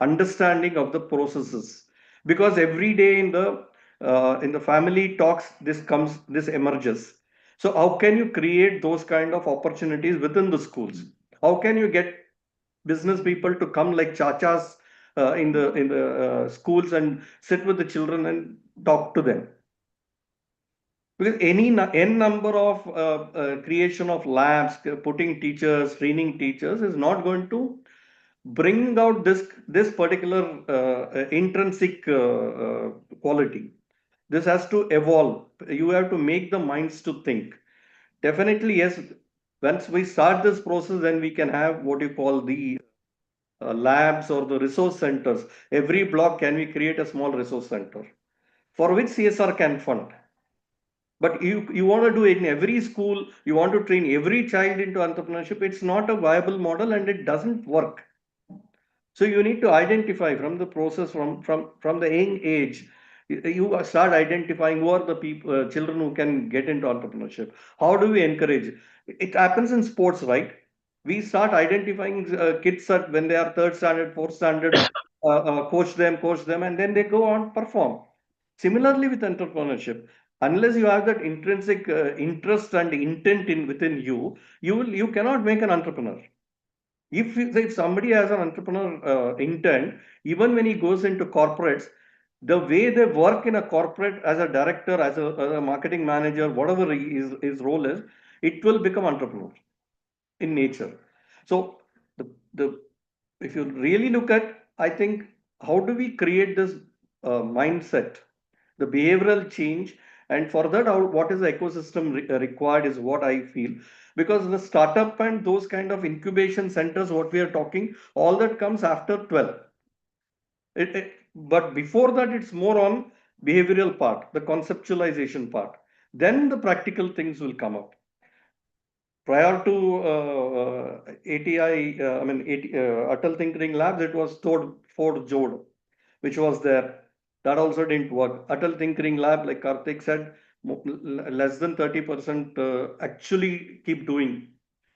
understanding of the processes, because every day in the family talks, this emerges. So how can you create those kind of opportunities within the schools? How can you get business people to come like chachas in the schools and sit with the children and talk to them? Because n number of creation of labs, putting teachers, training teachers is not going to bring out this particular intrinsic quality. This has to evolve. You have to make the minds to think. Definitely, yes. Once we start this process, then we can have what you call the labs or the resource centers. Every block, can we create a small resource center for which CSR can fund? But you want to do it in every school, you want to train every child into entrepreneurship, it's not a viable model and it doesn't work. So you need to identify from the process, from the young age. You start identifying who are the people, children who can get into entrepreneurship. How do we encourage? It happens in sports, right? We start identifying kids at when they are third standard, fourth standard, coach them, and then they go on perform. Similarly with entrepreneurship, unless you have that intrinsic interest and intent within you, you cannot make an entrepreneur. If somebody has an entrepreneur intent, even when he goes into corporates, the way they work in a corporate as a director, as a marketing manager, whatever his role is, it will become entrepreneur in nature. So the if you really look at, I think, how do we create this mindset, the behavioral change, and for that, what is the ecosystem required is what I feel. Because the startup and those kind of incubation centers, what we are talking, all that comes after 12. But before that, it's more on behavioral part, the conceptualization part. Then the practical things will come up. Prior to ATI, Atal Tinkering Labs, it was Ford Jod, which was there. That also didn't work. Atal Tinkering Lab, like Kartik said, less than 30% actually keep doing.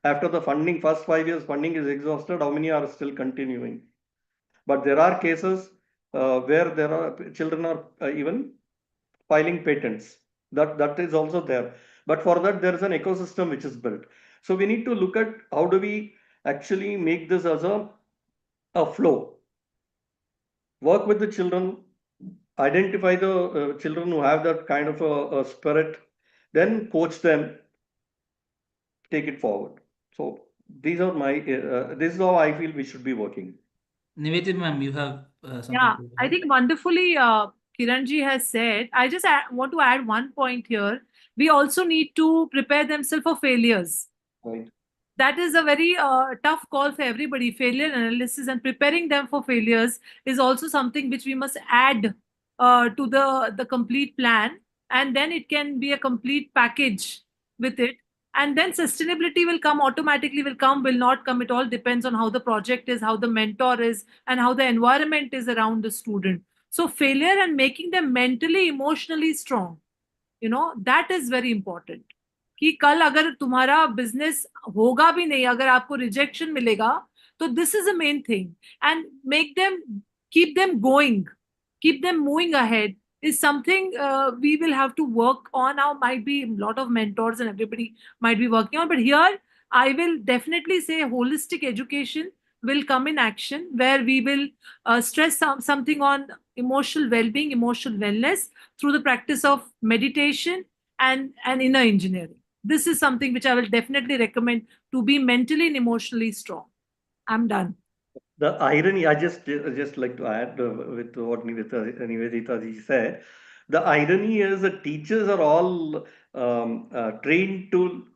After the funding, first 5 years, funding is exhausted. How many are still continuing? But there are cases where there are children are even filing patents. That is also there. But for that, there is an ecosystem which is built. So we need to look at how do we actually make this as a flow. Work with the children, identify the children who have that kind of a spirit, then coach them, take it forward. So these are my, this is how I feel we should be working. Nivedita ma'am, you have something Yeah, to I add? think wonderfully Kiranji has said. I just want to add one point here. We also need to prepare themselves for failures. Right. That is a very tough call for everybody. Failure analysis and preparing them for failures is also something which we must add to the complete plan, and then it can be a complete package with it. And then sustainability will come automatically, will not come. It all depends on how the project is, how the mentor is, and how the environment is around the student. So failure and making them mentally, emotionally strong, that is very important. कि कल अगर तुम्हारा business होगा भी नहीं, अगर आपको rejection मिलेगा, तो this is a main thing. And make them, keep them going, keep them moving ahead is something we will have to work on. Now might be a lot of mentors and everybody might be working on, but here I will definitely say holistic education will come in action, where we will stress something on emotional well-being, emotional wellness through the practice of meditation and inner engineering. This is something which I will definitely recommend to be mentally and emotionally strong. I'm done. The irony, I just like to add with what Nivedita ji said. The irony is that teachers are all trained to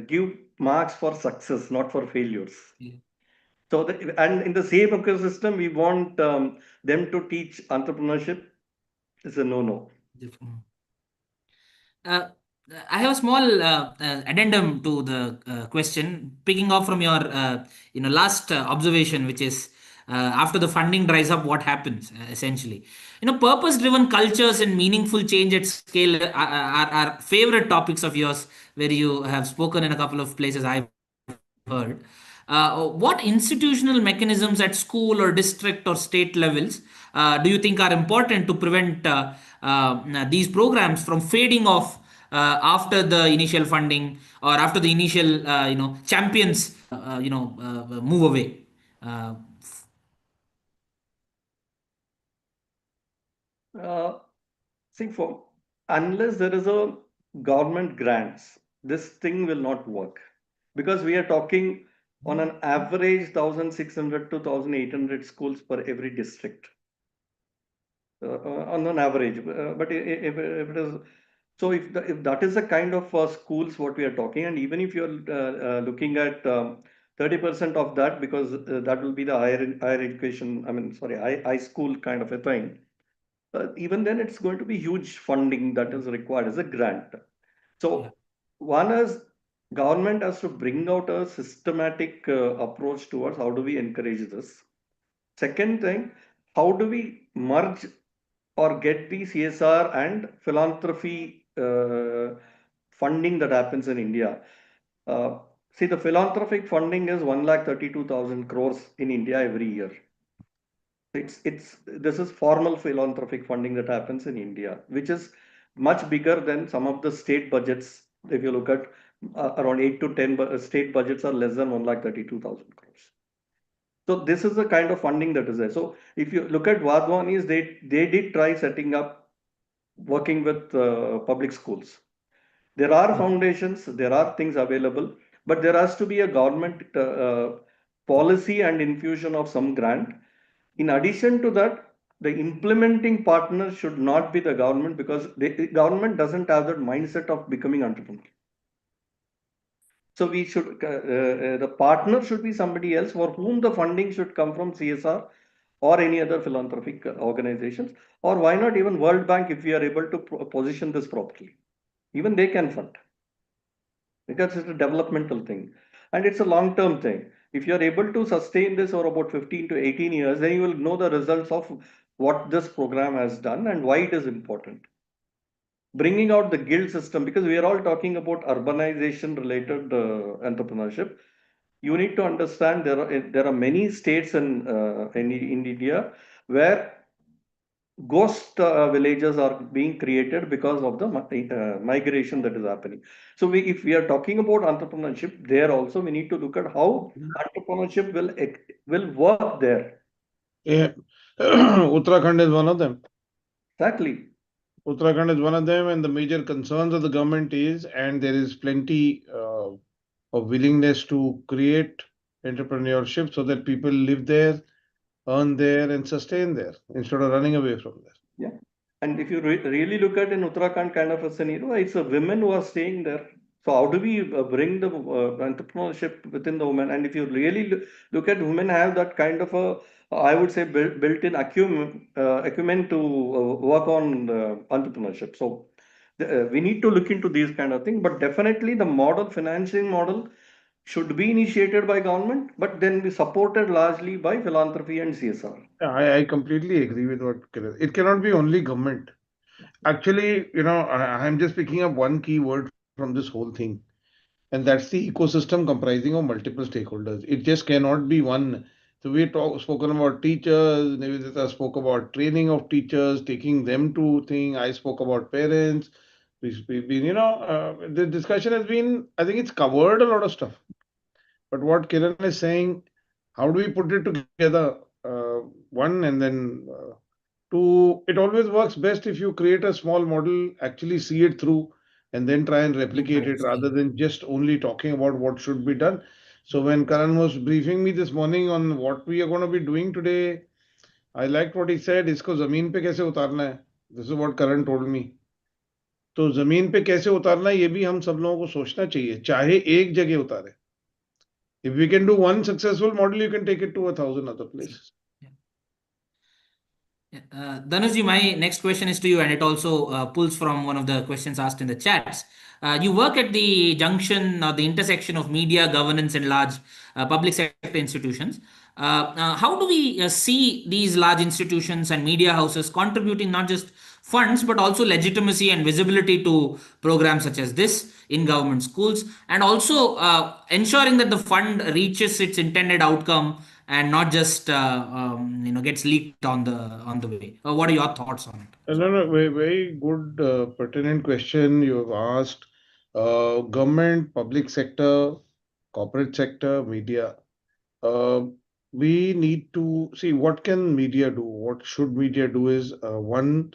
give marks for success, not for failures. Yeah. So, and in the same ecosystem, we want them to teach entrepreneurship. It's a no-no. Uh, I have a small addendum to the question, picking off from your last observation, which is after the funding dries up, what happens essentially? Purpose-driven cultures and meaningful change at scale are favorite topics of yours, where you have spoken in a couple of places I've heard. What institutional mechanisms at school or district or state levels do you think are important to prevent these programs from fading off after the initial funding or after the initial champions move away? Uh, Uh, See, unless there is a government grants, this thing will not work, because we are talking on an average 1,600 to 1,800 schools per every district, on an average. But if it is so, if that is the kind of schools what we are talking, and even if you're looking at 30% of that, because that will be the higher education, I mean, sorry, high school kind of a thing, even then it's going to be huge funding that is required as a grant. yeah. So one is government has to bring out a systematic approach towards how do we encourage this. Second thing, how do we merge or get the CSR and philanthropy funding that happens in India? Uh, See, the philanthropic funding is 1,32,000 crores in India every year. It's this is formal philanthropic funding that happens in India, which is much bigger than some of the state budgets. If you look at around 8 to 10 state budgets are less than 1,32,000 crores. So this is the kind of funding that is there. So if you look at Vadwanis, they did try setting up working with public schools. There are foundations, there are things available, but there has to be a government policy and infusion of some grant. In addition to that, the implementing partner should not be the government, because the government doesn't have that mindset of becoming entrepreneur. So we should, the partner should be somebody else for whom the funding should come from CSR or any other philanthropic organizations, or why not even World Bank, if we are able to position this properly. Even they can fund, because it's a developmental thing and it's a long-term thing. If you are able to sustain this over about 15 to 18 years, then you will know the results of what this program has done and why it is important. Bringing out the guild system, because we are all talking about urbanization related entrepreneurship. You need to understand there are many states in India where ghost villages are being created because of the migration that is happening. So if we are talking about entrepreneurship, there also we need to look at how entrepreneurship will work there. Yeah. Uttarakhand is one of them. Exactly. Uttarakhand is one of them, and the major concerns of the government is, and there is plenty of willingness to create entrepreneurship so that people live there, earn there, and sustain there instead of running away from there. Yeah. And if you really look at in Uttarakhand kind of a scenario, it's a women who are staying there. So how do we bring the entrepreneurship within the women? And if you really look at women have that kind of a, I would say, built-in acumen to work on entrepreneurship. So we need to look into these kind of things. But definitely the model, financing model, should be initiated by government, but then be supported largely by philanthropy and CSR. Yeah, I completely agree with what Kiran. It cannot be only government. Actually, I'm just picking up one key word from this whole thing, and that's the ecosystem comprising of multiple stakeholders. It just cannot be one. So spoken about teachers. Nivedita spoke about training of teachers, taking them to thing. I spoke about parents. We've been, the discussion has been. I think it's covered a lot of stuff. But what Kiran is saying, How do we put it together? One, and then two, it always works best if you create a small model, actually see it through, and then try and replicate it rather than just only talking about what should be done. So when Karan was briefing me this morning on what we are going to be doing today, I liked what he said, इसको जमीन पे कैसे उतारना है? This is what Karan told me. तो जमीन पे कैसे उतारना है ये भी हम सब लोगों को सोचना चाहिए, चाहे एक जगह उतारे. If we can do one successful model, you can take it to 1,000 other places. Dhanushji, my next question is to you, and it also pulls from one of the questions asked in the chats. You work at the junction or the intersection of media, governance, and large public sector institutions. How do we see these large institutions and media houses contributing not just funds but also legitimacy and visibility to programs such as this in government schools, and also ensuring that the fund reaches its intended outcome and not just gets leaked on the way? What are your thoughts on it? No, no, very, very good, pertinent question you have asked. Government, public sector, corporate sector, media. We need to see what can media do. What should media do is one,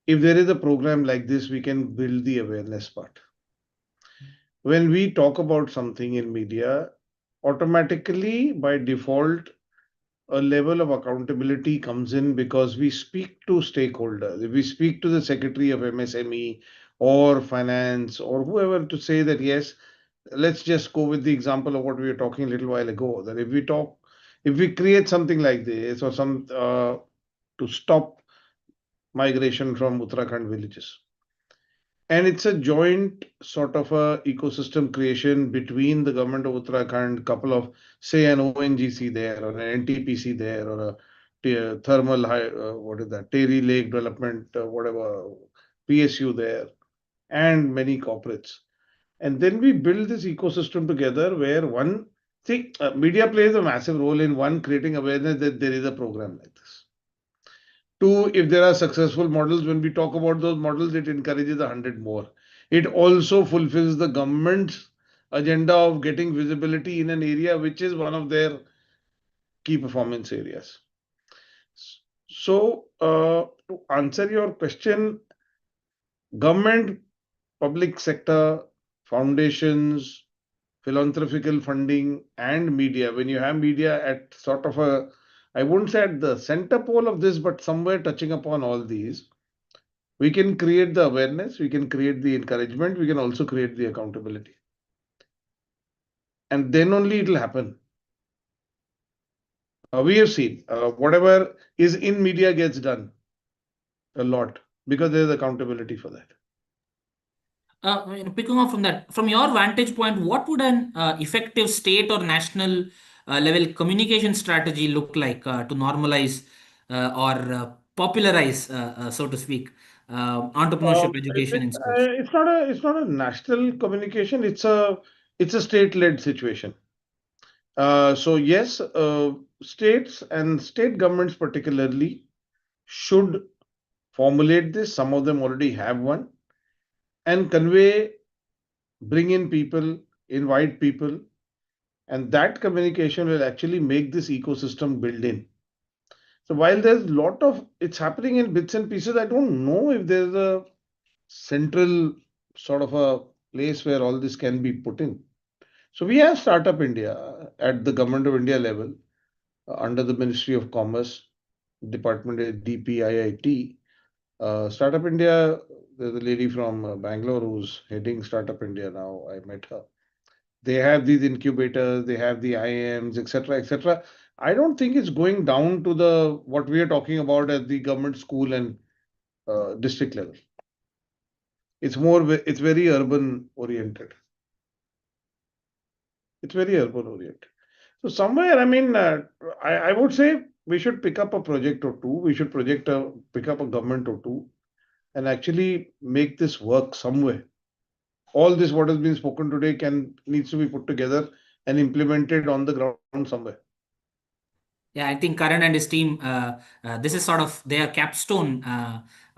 if there is a program like this, we can build the awareness part. When we talk about something in media, automatically by default, a level of accountability comes in because we speak to stakeholders. If we speak to the secretary of MSME or finance or whoever to say that, yes, let's just go with the example of what we were talking a little while ago, that if we create something like this or some to stop migration from Uttarakhand villages, and it's a joint sort of a ecosystem creation between the government of Uttarakhand, couple of, say, an ONGC there or an NTPC there or a thermal, what is that, Terry Lake Development, whatever, PSU there, and many corporates. And then we build this ecosystem together where one, see, media plays a massive role in one, creating awareness that there is a program like this. Two, if there are successful models, when we talk about those models, it encourages 100 more. It also fulfills the government's agenda of getting visibility in an area which is one of their key performance areas. So, to answer your question, government, public sector, foundations, philanthropical funding, and media, when you have media at sort of a, I wouldn't say at the center pole of this, but somewhere touching upon all these, we can create the awareness, we can create the encouragement, we can also create the accountability. And then only it will happen. We have seen whatever is in media gets done a lot because there is accountability for that. Picking up from that, from your vantage point, what would an effective state or national level communication strategy look like to normalize or popularize, so to speak, entrepreneurship education in schools? It's not a national communication. It's a state-led situation. So yes, states and state governments particularly should formulate this. Some of them already have one, and convey, bring in people, invite people, and that communication will actually make this ecosystem build in. So while there's a lot of it's happening in bits and pieces, I don't know if there's a central sort of a place where all this can be put in. So we have Startup India at the Government of India level under the Ministry of Commerce, Department of DPIIT. Startup India, there's a lady from Bangalore who's heading Startup India now. I met her. They have these incubators, they have the IIMs, etc., etc. I don't think it's going down to the what we are talking about at the government school and district level. It's very urban oriented. It's very urban oriented. So somewhere, I mean, I would say we should pick up a project or two. We should pick up a government or two, and actually make this work somewhere. All this what has been spoken today needs to be put together and implemented on the ground somewhere. Yeah, I think Karan and his team, this is sort of their capstone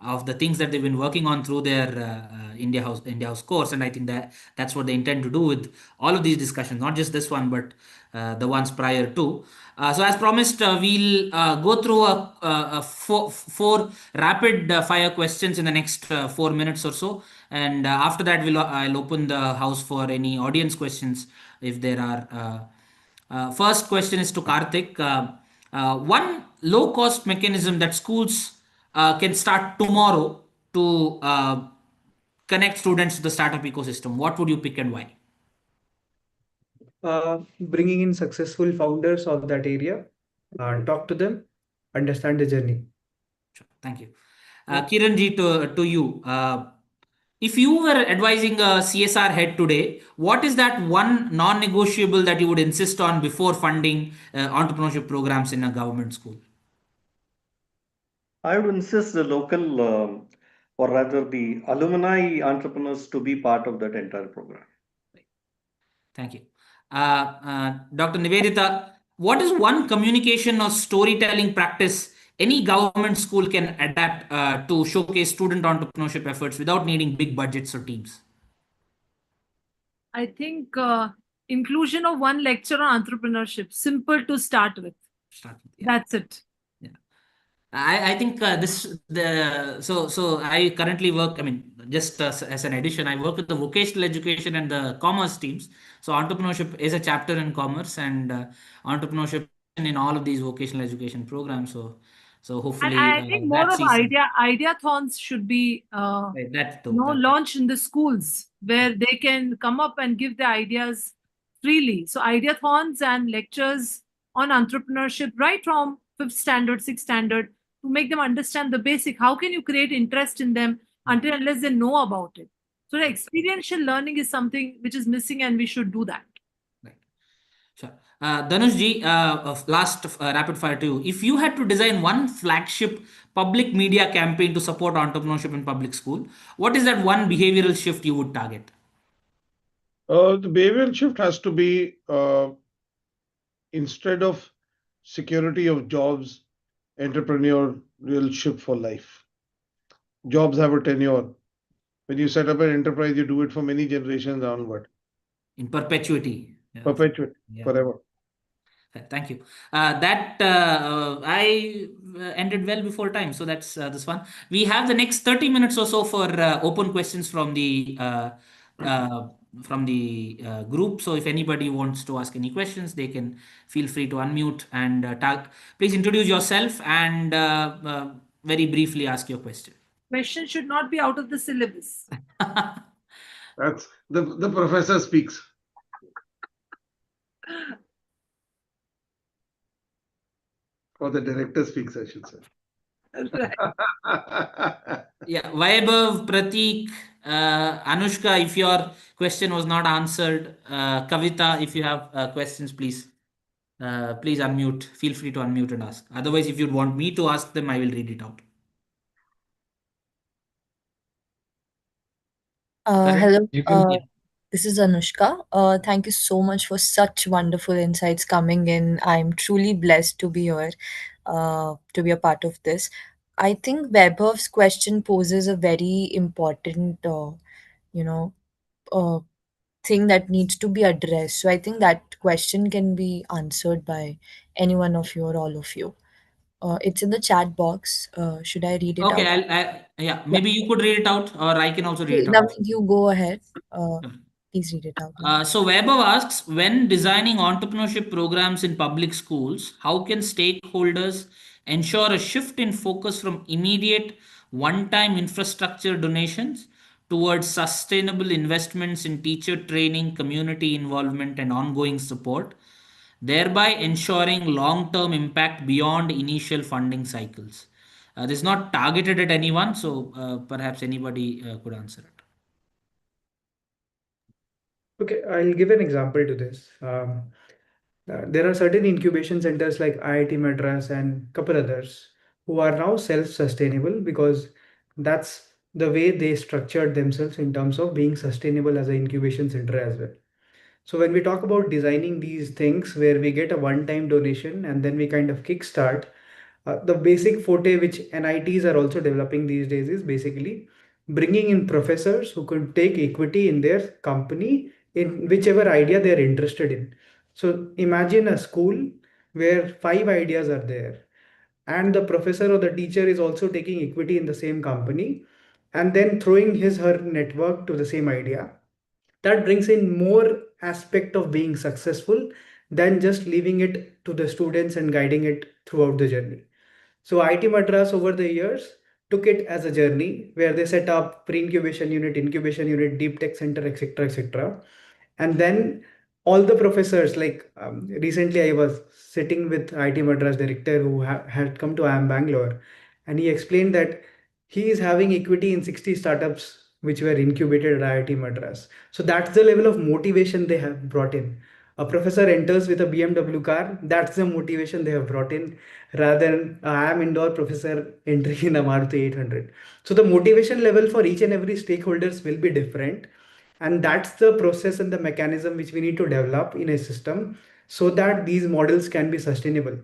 of the things that they've been working on through their India House course, and I think that's what they intend to do with all of these discussions, not just this one, but the ones prior to. So as promised, we'll go through a four rapid fire questions in the next 4 minutes or so, and after that I'll open the house for any audience questions if there are. First question is to Kartik. One low cost mechanism that schools can start tomorrow to connect students to the startup ecosystem. What would you pick and why? Bringing in successful founders of that area, talk to them, understand the journey. Sure. Thank you. Kiran ji, to you. If you were advising a CSR head today, what is that one non-negotiable that you would insist on before funding entrepreneurship programs in a government school? I would insist the local, or rather the alumni entrepreneurs to be part of that entire program. Thank you. Dr. Nivedita, what is one communication or storytelling practice any government school can adapt to showcase student entrepreneurship efforts without needing big budgets or teams? I think inclusion of one lecture on entrepreneurship, simple to start with. That's it. I think so I currently work, I mean, just as an addition, I work with the vocational education and the commerce teams. So entrepreneurship is a chapter in commerce, and entrepreneurship in all of these vocational education programs. So hopefully I think more that of season, ideathons should be right, that too, launched in the schools where they can come up and give their ideas freely. So ideathons and lectures on entrepreneurship right from 5th standard, 6th standard, to make them understand the basic. How can you create interest in them until unless they know about it? So the experiential learning is something which is missing, and we should do that. right. Sure. Dhanush ji, last rapid fire to you. If you had to design one flagship public media campaign to support entrepreneurship in public school, what is that one behavioral shift you would target? The behavioral shift has to be instead of security of jobs, entrepreneurship for life. Jobs have a tenure. When you set up an enterprise, you do it for many generations onward. In perpetuity. Perpetuate forever. Thank you. That I ended well before time, so that's this one. We have the next 30 minutes or so for open questions from the group. So if anybody wants to ask any questions, they can feel free to unmute and please introduce yourself and very briefly ask your question. Question should not be out of the syllabus. That's the professor speaks. Or the director speaks, I should say. Right. Yeah, Vaibhav, Pratik, Anushka, if your question was not answered, Kavita, if you have questions, please unmute. Feel free to unmute and ask. Otherwise, if you want me to ask them, I will read it out. Hello, You can. this is Anushka. Thank you so much for such wonderful insights coming in. I'm truly blessed to be here, to be a part of this. I think Vaibhav's question poses a very important, you know, uh, thing that needs to be addressed. So I think that question can be answered by any one of you or all of you. It's in the chat box. Should I read it Okay, out? yeah, maybe you could read it out, or I can also read it out. Navneet, you go ahead. Please read it out. So Vaibhav asks, when designing entrepreneurship programs in public schools, how can stakeholders ensure a shift in focus from immediate one-time infrastructure donations towards sustainable investments in teacher training, community involvement, and ongoing support, thereby ensuring long-term impact beyond initial funding cycles? This is not targeted at anyone, so perhaps anybody could answer it. Okay, I'll give an example to this. There are certain incubation centers like IIT Madras and couple others who are now self-sustainable because that's the way they structured themselves in terms of being sustainable as an incubation center as well. So when we talk about designing these things where we get a one-time donation and then we kind of kickstart, the basic forte which NITs are also developing these days is basically bringing in professors who could take equity in their company in whichever idea they're interested in. So imagine a school where five ideas are there, and the professor or the teacher is also taking equity in the same company and then throwing his her network to the same idea. That brings in more aspect of being successful than just leaving it to the students and guiding it throughout the journey. So IT Madras over the years took it as a journey where they set up incubation unit, deep tech center, etc., etc. And then all the professors, like recently I was sitting with IT Madras director who had come to IIM Bangalore, and he explained that he is having equity in 60 startups which were incubated at IIT Madras. So that's the level of motivation they have brought in. A professor enters with a BMW car, that's the motivation they have brought in, rather than I am indoor professor entering in a Maruti 800. So the motivation level for each and every stakeholders will be different, and that's the process and the mechanism which we need to develop in a system so that these models can be sustainable.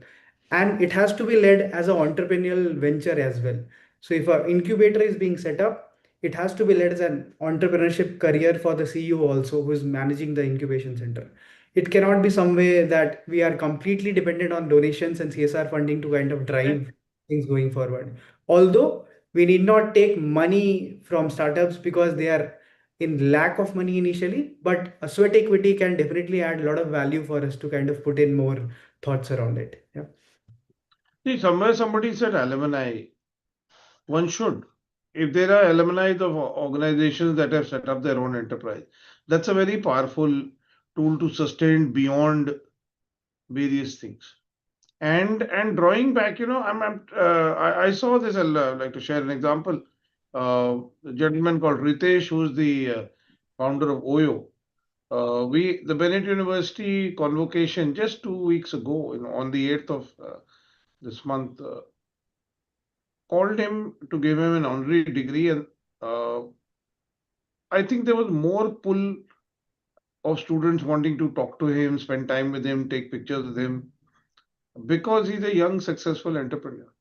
And it has to be led as an entrepreneurial venture as well. So if an incubator is being set up, it has to be led as an entrepreneurship career for the CEO also, who is managing the incubation center. It cannot be some way that we are completely dependent on donations and CSR funding to kind of drive things going forward. Although we need not take money from startups because they are in lack of money initially, but a sweat equity can definitely add a lot of value for us to kind of put in more thoughts around it. Yeah. See, somewhere somebody said alumni. One should. If there are alumni of organizations that have set up their own enterprise, that's a very powerful tool to sustain beyond various things. And drawing back, I saw this. I'll like to share an example. A gentleman called Ritesh, who's the founder of OYO. The Bennett University convocation just 2 weeks ago, on the 8th of this month, called him to give him an honorary degree, and uh, I think there was more pull of students wanting to talk to him, spend time with him, take pictures with him, because he's a young, successful entrepreneur.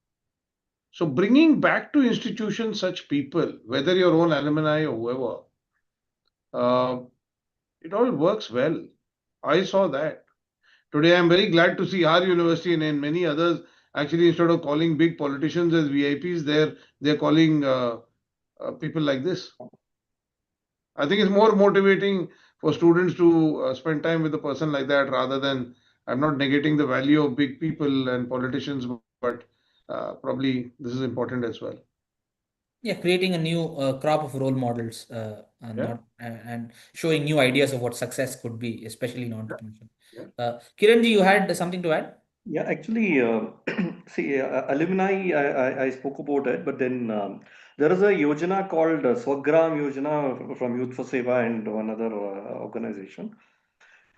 So bringing back to institutions such people, whether your own alumni or whoever, it all works well. I saw that. Today, I'm very glad to see our university and many others actually, instead of calling big politicians as VIPs, they're calling people like this. I think it's more motivating for students to spend time with a person like that rather than. I'm not negating the value of big people and politicians, but probably this is important as well. Yeah, creating a new crop of role models, and Yeah. not and showing new ideas of what success could be, especially in entrepreneurship. Yeah. Kiranji, you had something to add? Yeah, actually, see, alumni, I spoke about it, but then there is a yojana called Swagram Yojana from Youth for Sewa and one other organization,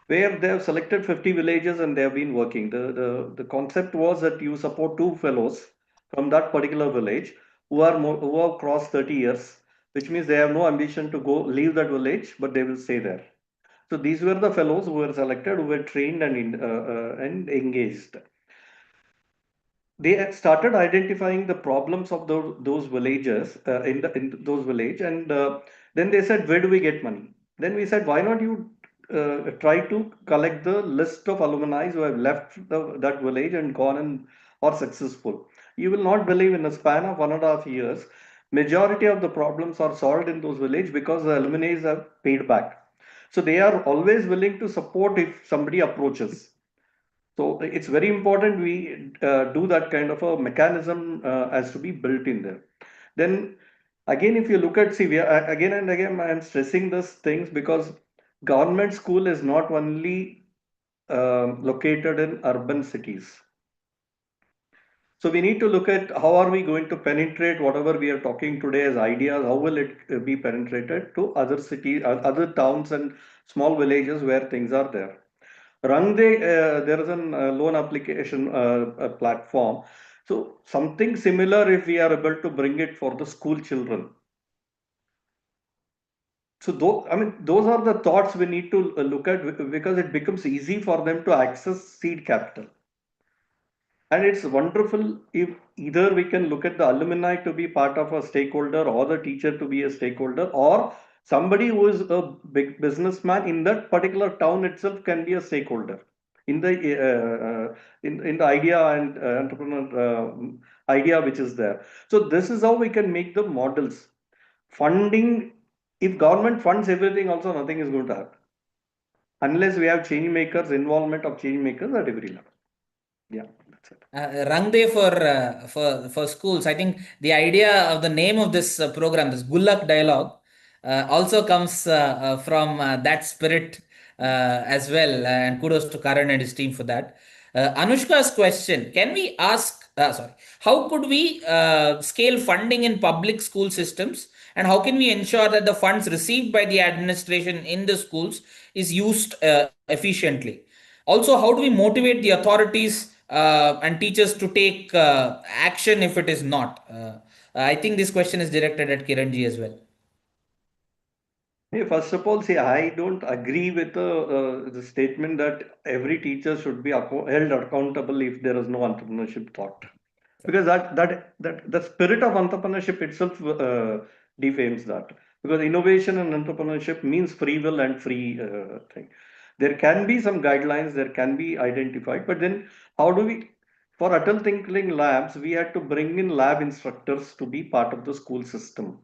where they have selected 50 villages and they have been working. The concept was that you support two fellows from that particular village who have crossed 30 years, which means they have no ambition to go leave that village, but they will stay there. So these were the fellows who were selected, who were trained and engaged. They had started identifying the problems of those villages in those village, and then they said, where do we get money? Then we said, why not you try to collect the list of alumni who have left that village and gone and are successful. You will not believe, in a span of 1.5 years, majority of the problems are solved in those villages because the alumni have paid back. So they are always willing to support if somebody approaches. So it's very important we do that kind of a mechanism as to be built in there. Then again, if you look at, see, again and again, I am stressing these things because government school is not only located in urban cities. So we need to look at how are we going to penetrate whatever we are talking today as ideas, how will it be penetrated to other cities, other towns and small villages where things are there. Rangde, there is a loan application platform. So something similar if we are able to bring it for the school children. So those are the thoughts we need to look at because it becomes easy for them to access seed capital. And it's wonderful if either we can look at the alumni to be part of a stakeholder or the teacher to be a stakeholder, or somebody who is a big businessman in that particular town itself can be a stakeholder in the in the idea and entrepreneur idea which is there. So this is how we can make the models. Funding, if government funds everything, also nothing is going to happen unless we have change makers, involvement of change makers at every level. Yeah, that's it. Rangde for schools. I think the idea of the name of this program, this Gullak dialogue, also comes from that spirit as well. And kudos to Karan and his team for that. Anushka's question: can we ask? Sorry, how could we scale funding in public school systems, and how can we ensure that the funds received by the administration in the schools is used efficiently? Also, how do we motivate the authorities and teachers to take action if it is not? I think this question is directed at Kiranji as well. Hey, first of all, see, I don't agree with the statement that every teacher should be held accountable if there is no entrepreneurship thought, because that the spirit of entrepreneurship itself defames that. Because innovation and entrepreneurship means free will and free thing. There can be some guidelines, there can be identified, but then how do we? For adult thinking labs, we had to bring in lab instructors to be part of the school system.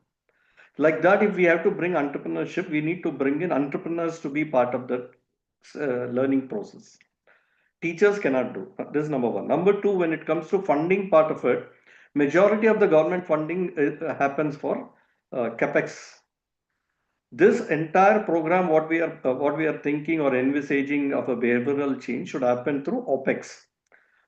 Like that, if we have to bring entrepreneurship, we need to bring in entrepreneurs to be part of the learning process. Teachers cannot do. This is number one. Number two, when it comes to funding part of it, majority of the government funding happens for capex. This entire program, what we are thinking or envisaging of a behavioral change, should happen through OPEX,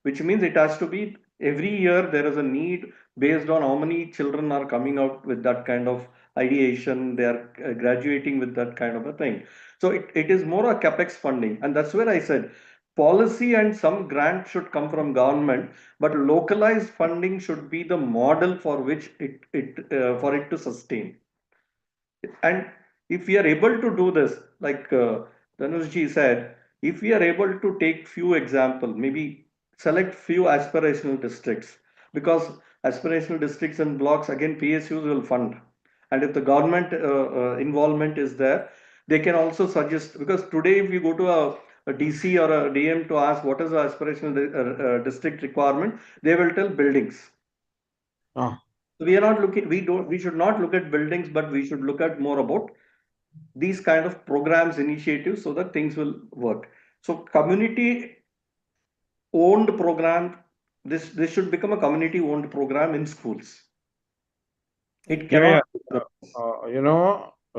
which means it has to be every year there is a need based on how many children are coming out with that kind of ideation, they are graduating with that kind of a thing. So it is more a capex funding, and that's where I said policy and some grant should come from government, but localized funding should be the model for which for it to sustain. And if we are able to do this, like Dhanushji said, if we are able to take few examples, maybe select few aspirational districts, because aspirational districts and blocks, again, PSUs will fund. And if the government involvement is there, they can also suggest, because today if you go to a DC or a DM to ask what is the aspirational district requirement, they will tell buildings. Ah. We are not looking, we should not look at buildings, but we should look at more about these kind of programs, initiatives, so that things will work. So community owned program, this should become a community owned program in schools. It cannot.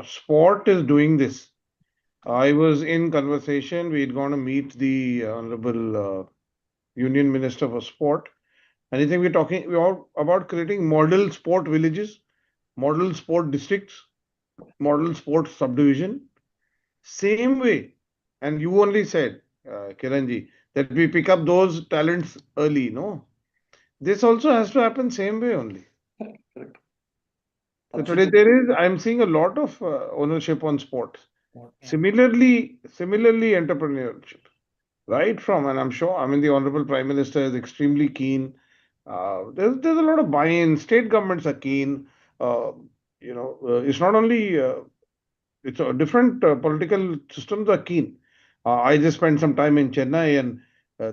Sport is doing this. I was in conversation. We'd gone to meet the Honorable Union Minister for Sport. And I think we're talking about creating model sport villages, model sport districts, model sport subdivision. Same way. And you only said, Kiranji, that we pick up those talents early, no? This also has to happen same way only. Correct. So today I'm seeing a lot of ownership on sports. Similarly, entrepreneurship, right from, and I'm sure, I mean, the Honorable Prime Minister is extremely keen. There's a lot of buy-in. State governments are keen. It's not only, it's a different political systems are keen. I just spent some time in Chennai, and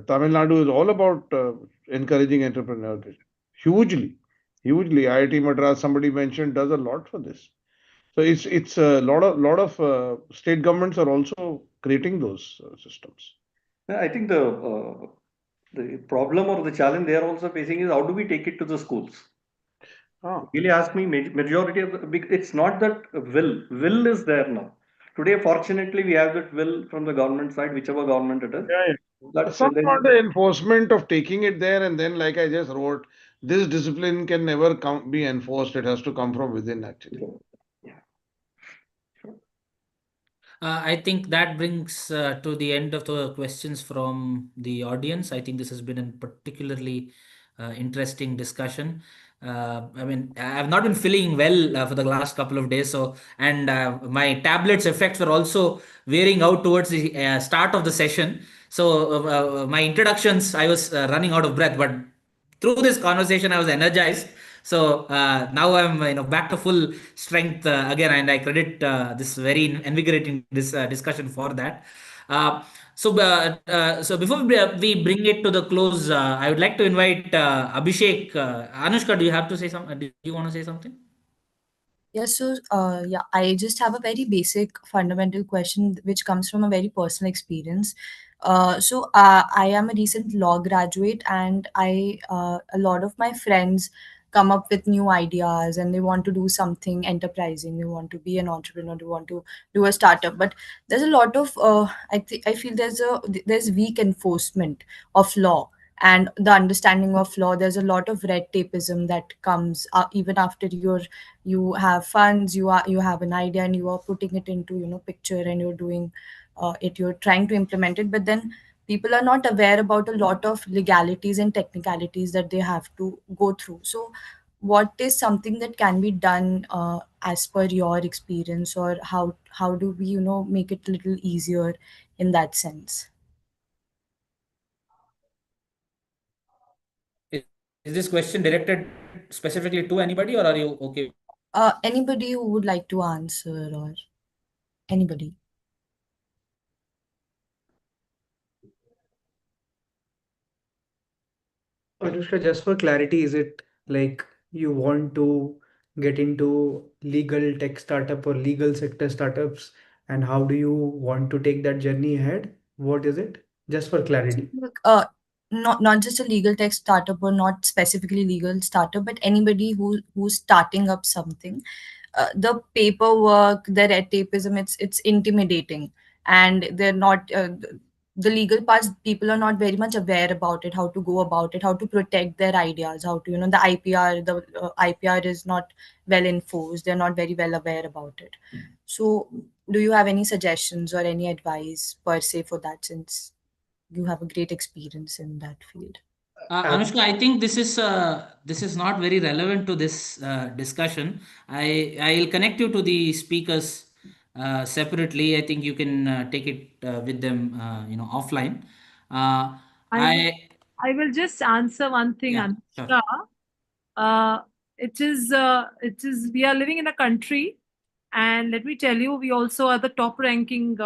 Tamil Nadu is all about encouraging entrepreneurship. Hugely. IIT Madras, somebody mentioned, does a lot for this. So it's a lot of state governments are also creating those systems. I think the problem or the challenge they are also facing is how do we take it to the schools? Really ask me, majority of it's not that will is there now. Today, fortunately, we have that will from the government side, whichever government it is. Some not the enforcement of taking it there, and then, like I just wrote, this discipline can never be enforced. It has to come from within, actually. Yeah. Sure. I think that brings to the end of the questions from the audience. I think this has been a particularly interesting discussion. I mean, I've not been feeling well for the last couple of days, and my tablet's effects were also wearing out towards the start of the session. So my introductions, I was running out of breath, but through this conversation, I was energized. So now I'm back to full strength again, and I credit this very invigorating discussion for that. Uh, so before we bring it to the close, I would like to invite Abhishek. Anushka, do you have to say something? Do you want to say something? Yeah, so I just have a very basic fundamental question which comes from a very personal experience. I am a recent law graduate, and a lot of my friends come up with new ideas and they want to do something enterprising. They want to be an entrepreneur. They want to do a startup, but there's a lot of I feel there's weak enforcement of law and the understanding of law. There's a lot of red tapeism that comes even after you have funds, you have an idea and you are putting it into picture, and you're doing it, you're trying to implement it, but then people are not aware about a lot of legalities and technicalities that they have to go through. So what is something that can be done as per your experience, or how do we make it a little easier in that sense? Is this question directed specifically to anybody, or are you okay? Anybody who would like to answer, or anybody? Anushka, just for clarity, is it like you want to get into legal tech startup or legal sector startups, and how do you want to take that journey ahead? What is it? Just for clarity. Look, not just a legal tech startup, or not specifically legal startup, but anybody who's starting up something. The paperwork, the red tapeism, it's intimidating, and they're not. The legal parts, people are not very much aware about it, how to go about it, how to protect their ideas, how to the IPR is not well enforced. They're not very well aware about it. So, do you have any suggestions or any advice per se for that, since you have a great experience in that field? Anushka, I think this is not very relevant to this discussion. I'll connect you to the speakers separately. I think you can take it with them, offline. Uh, I will, I I will just answer one thing, Yeah, sure. Anushka. Uh, it is we are living in a country, and let me tell you, we also are the top ranking.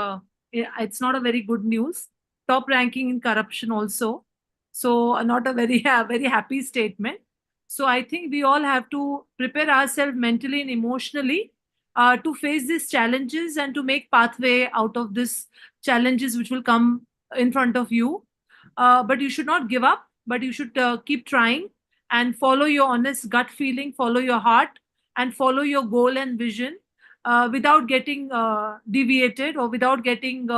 It's not a very good news. Top ranking in corruption also. So not a very very happy statement. So I think we all have to prepare ourselves mentally and emotionally to face these challenges and to make pathway out of this challenges which will come in front of you. But you should not give up. But you should keep trying and follow your honest gut feeling, follow your heart, and follow your goal and vision without getting deviated or without getting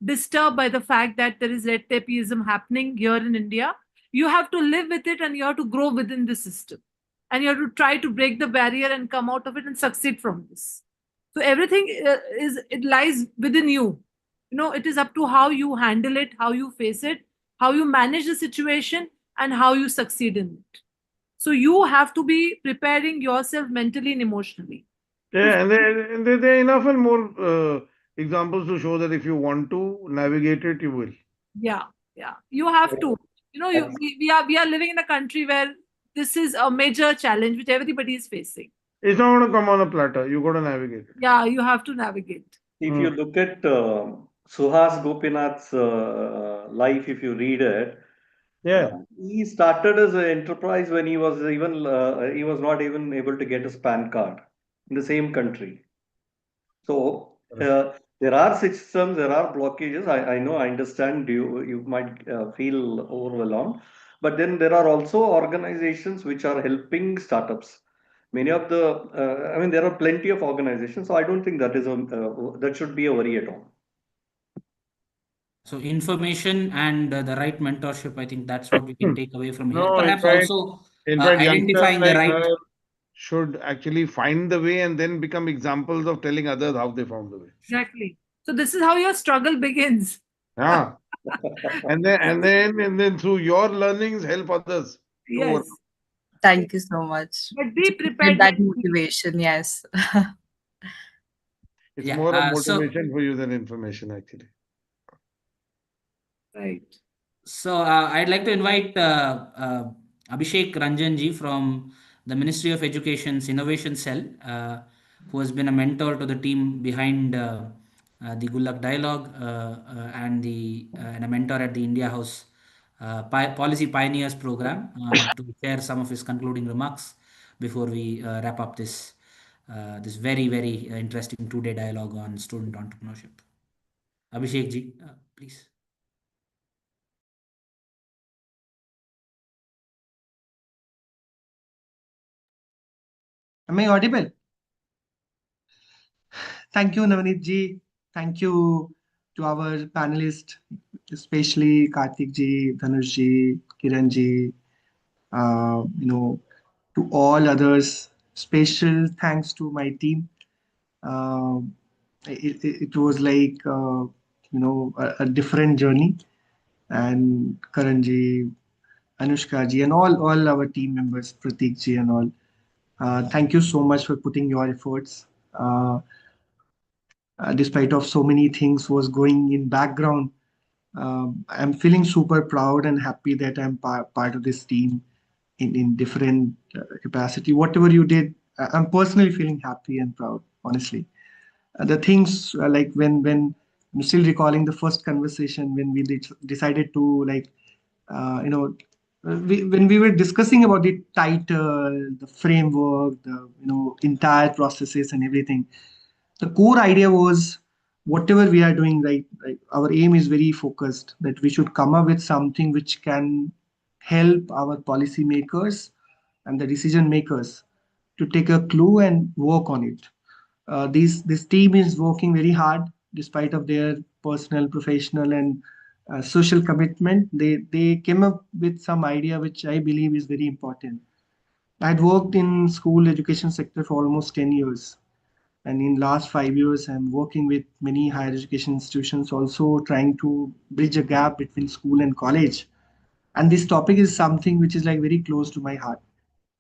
disturbed by the fact that there is red tapeism happening here in India. You have to live with it and you have to grow within the system. And you have to try to break the barrier and come out of it and succeed from this. So everything it lies within you. It is up to how you handle it, how you face it, how you manage the situation, and how you succeed in it. So you have to be preparing yourself mentally and emotionally. To Yeah, and there are enough and more examples to show that if you want to navigate it, you will. Yeah, yeah, you have to. We are living in a country where this is a major challenge which everybody is facing. It's not going to come on a platter. You got to navigate it. Yeah, you have to navigate. If you look at Suhas Gopinath's life, if you read it, Yeah. he started as an enterprise when he was not even able to get his PAN card in the same country. So there are systems, there are blockages. I know, I understand. You might feel overwhelmed, but then there are also organizations which are helping startups. Many of the, I mean, there are plenty of organizations. So I don't think that should be a worry at all. So information and the right mentorship, I think that's what we can take away from here. No, Perhaps also in fact, youngsters identifying the like right. her should actually find the way and then become examples of telling others how they found the way. Exactly. So this is how your struggle begins. Yeah. And then through your learnings, help others to Yes. overcome. Thank you so much. But be Just prepared get that mentally. motivation, yes. It's Yeah. more of So motivation for you than information, actually. Right. So I'd like to invite Abhishek Ranjanji from the Ministry of Education's Innovation Cell, who has been a mentor to the team behind the Gullak Dialogue and a mentor at the India House Policy Pioneers program, to share some of his concluding remarks before we wrap up this very interesting 2-day dialogue on student entrepreneurship. Abhishek ji, please. Am I audible? Thank you, Navneet ji. Thank you to our panelists, especially Kartik ji, Dhanush ji, Kiran ji, to all others. Special thanks to my team. Uh, it was like, a different journey. And Karan ji, Anushka ji, and all our team members, Pratik ji and all. Thank you so much for putting your efforts. Despite of so many things was going in background, I'm feeling super proud and happy that I'm part of this team in different capacity. Whatever you did, I'm personally feeling happy and proud, honestly. The things like when I'm still recalling the first conversation when we decided to when we were discussing about the title, the framework, the entire processes and everything, the core idea was whatever we are doing, right, our aim is very focused that we should come up with something which can help our policymakers and the decision makers to take a clue and work on it. This team is working very hard despite of their personal, professional, and social commitment. They came up with some idea which I believe is very important. I had worked in school education sector for almost 10 years, and in last 5 years I'm working with many higher education institutions, also trying to bridge a gap between school and college. And this topic is something which is like very close to my heart.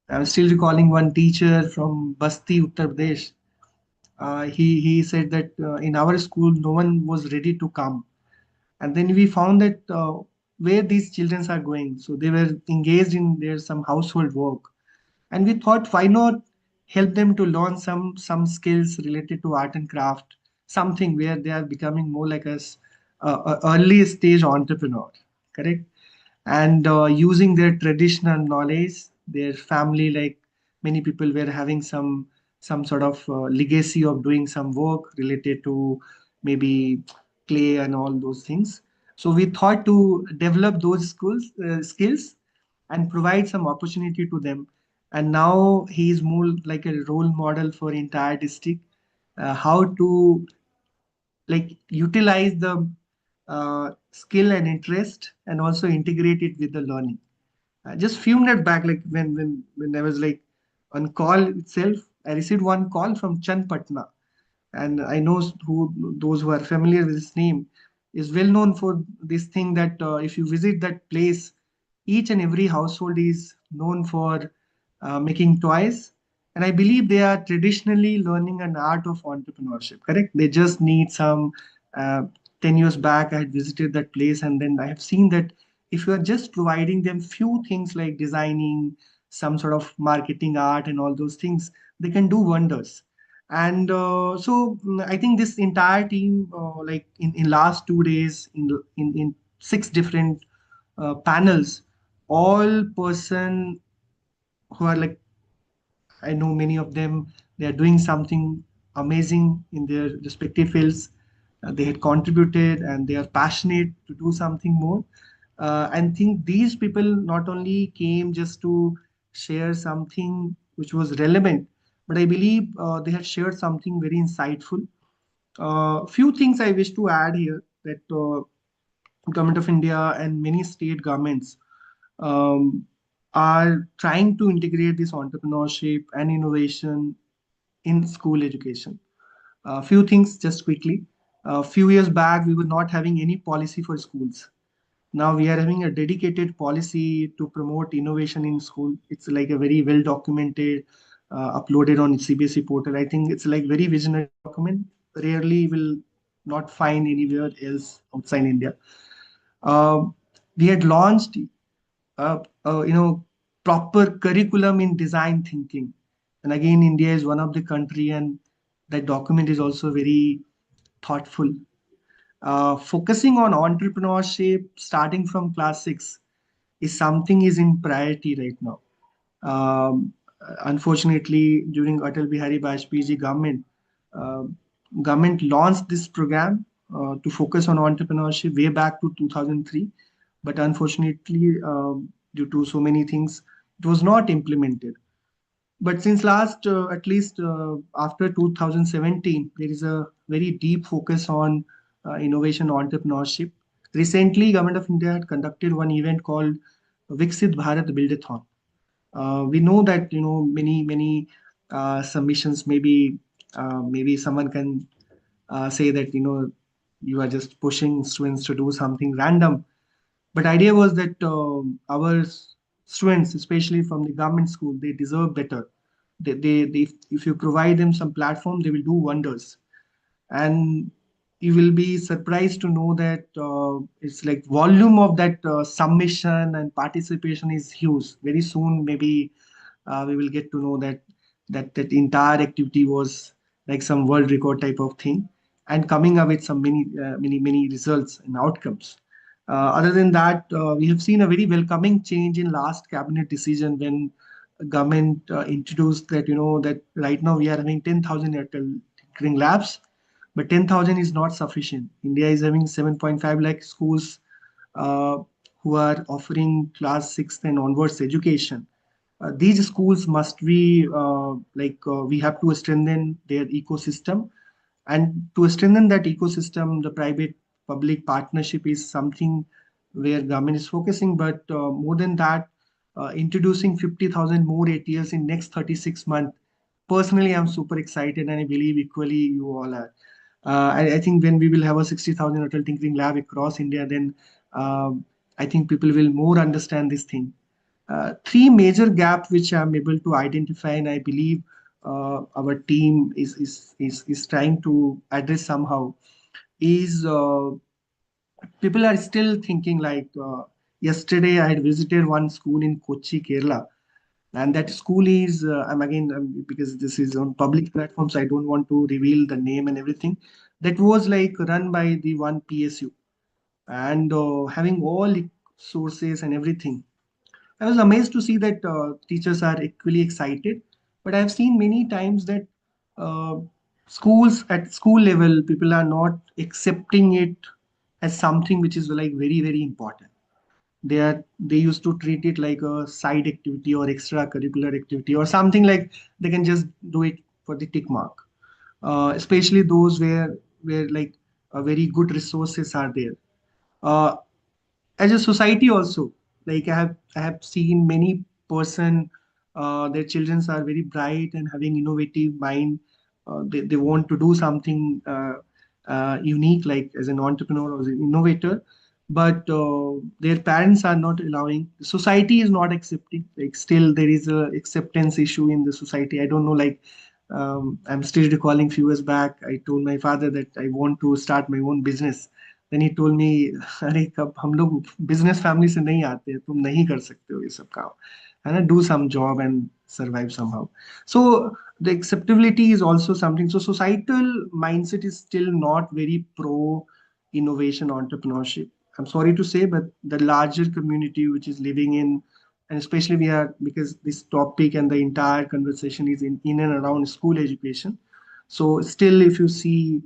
I'm still recalling one teacher from Basti, Uttar Pradesh. He said that in our school no one was ready to come, and then we found that where these children are going, so they were engaged in their some household work, and we thought why not help them to learn some skills related to art and craft, something where they are becoming more like a early stage entrepreneur, correct? And using their traditional knowledge, their family, like many people were having some sort of legacy of doing some work related to maybe clay and all those things. So we thought to develop those skills and provide some opportunity to them. And now he is more like a role model for entire district, how to like utilize the skill and interest and also integrate it with the learning. Just few minutes back, like when I was like on call itself, I received one call from Chand Patna, and I know who those who are familiar with his name is well known for this thing that if you visit that place, each and every household is known for making toys, and I believe they are traditionally learning an art of entrepreneurship. Correct? They just need some. Uh, 10 years back, I had visited that place, and then I have seen that if you are just providing them few things like designing, some sort of marketing art, and all those things, they can do wonders. And I think this entire team, like in last 2 days, in six different panels, all person who are like, I know many of them, they are doing something amazing in their respective fields. They had contributed and they are passionate to do something more. And think these people not only came just to share something which was relevant, but I believe they had shared something very insightful. Few things I wish to add here that Government of India and many state governments um, are trying to integrate this entrepreneurship and innovation in school education. A few things just quickly. A few years back, we were not having any policy for schools. Now we are having a dedicated policy to promote innovation in school. It's like a very well documented, uploaded on CBSE portal. I think it's like very visionary document. Rarely will not find anywhere else outside India. We had launched proper curriculum in design thinking. And again, India is one of the country, and that document is also very thoughtful. Focusing on entrepreneurship starting from class 6 is something is in priority right now. Um, Unfortunately, during Atal Bihari Vajpayee's uh, government launched this program to focus on entrepreneurship way back to 2003, but unfortunately, due to so many things, it was not implemented. But since last, at least after 2017, there is a very deep focus on innovation entrepreneurship. Recently, Government of India had conducted one event called Viksit Bharat Buildathon. We know that many submissions, maybe someone can say that you are just pushing students to do something random, but idea was that our students, especially from the government school, they deserve better. They if you provide them some platform, they will do wonders. And you will be surprised to know that it's like volume of that submission and participation is huge. Very soon, maybe we will get to know that that entire activity was like some world record type of thing, and coming up with some many results and outcomes. Other than that, we have seen a very welcoming change in last cabinet decision when government introduced that that right now we are having 10,000 Airtel tinkering labs, but 10,000 is not sufficient. India is having 7.5 lakh schools uh, who are offering class 6th and onwards education. These schools must be we have to strengthen their ecosystem, and to strengthen that ecosystem, the private public partnership is something where government is focusing. But more than that, introducing 50,000 more ATLs in next 36 months. Personally, I'm super excited, and I believe equally you all are. I think when we will have a 60,000 hotel tinkering lab across India, then I think people will more understand this thing. Three major gaps which I'm able to identify, and I believe our team is trying to address somehow, is people are still thinking like yesterday I had visited one school in Kochi, Kerala, and that school is I'm again because this is on public platforms, I don't want to reveal the name and everything. That was like run by the one PSU, and having all the sources and everything. I was amazed to see that teachers are equally excited, but I've seen many times that uh, schools at school level, people are not accepting it as something which is like very important. They used to treat it like a side activity or extracurricular activity or something, like they can just do it for the tick mark. Especially those where like very good resources are there. Uh, as a society also, like I have seen many person, their children are very bright and having innovative mind. They want to do something unique, like as an entrepreneur or as an innovator, but their parents are not allowing, the society is not accepting. Like still there is a acceptance issue in the society. I don't know, like I'm still recalling few years back, I told my father that I want to start my own business. Then he told me, अरे कब हम लोग business family से नहीं आते, तुम नहीं कर सकते हो ये सब काम, है ना, do some job and survive somehow. So the acceptability is also something. So societal mindset is still not very pro innovation entrepreneurship. I'm sorry to say, but the larger community which is living in, and especially we are, because this topic and the entire conversation is in and around school education. So still, if you see,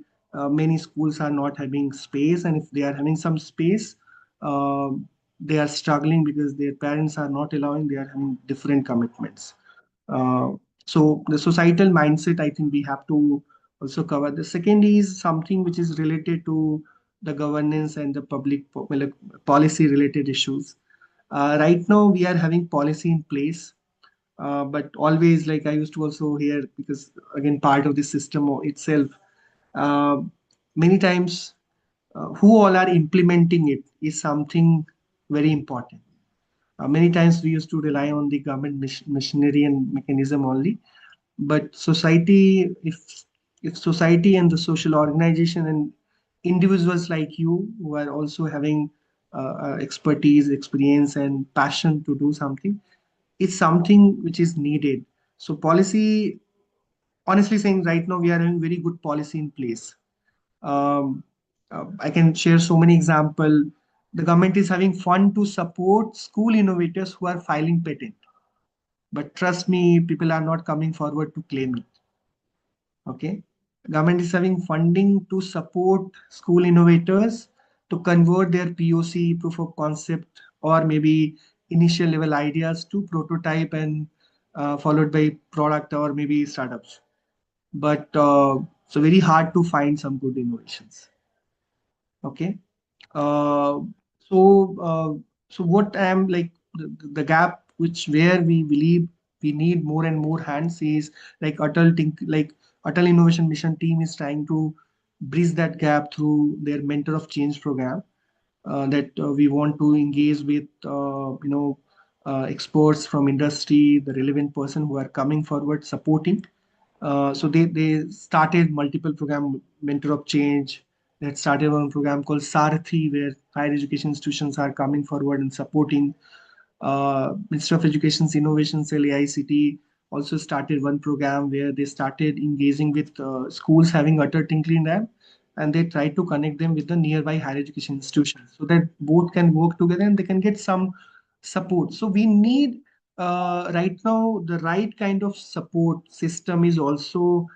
many schools are not having space, and if they are having some space, uh, they are struggling because their parents are not allowing. They are having different commitments. Uh, so the societal mindset, I think we have to also cover. The second is something which is related to the governance and the policy related issues. Right now, we are having policy in place, but always, like I used to also hear, because again part of the system itself, uh, many times who all are implementing it is something very important. Many times we used to rely on the government machinery and mechanism only, but society, if society and the social organization and individuals like you who are also having expertise, experience, and passion to do something, it's something which is needed. So policy, honestly saying, right now we are having very good policy in place. Um, I can share so many example. The government is having fund to support school innovators who are filing patent. But trust me, people are not coming forward to claim it. Okay. Government is having funding to support school innovators to convert their POC, proof of concept, or maybe initial level ideas to prototype and followed by product or maybe startups. But so very hard to find some good innovations. Okay. Uh, so so what I'm like the gap which where we believe we need more and more hands is like Atal Innovation Mission team is trying to bridge that gap through their Mentor of Change program, that we want to engage with experts from industry, the relevant person who are coming forward supporting. So they started multiple program, Mentor of Change. They had started one program called Sarthi, where higher education institutions are coming forward and supporting. Ministry of Education's Innovation Cell AICT also started one program where they started engaging with schools having utter tinkling lab, and they try to connect them with the nearby higher education institutions so that both can work together and they can get some support. So we need right now the right kind of support system is also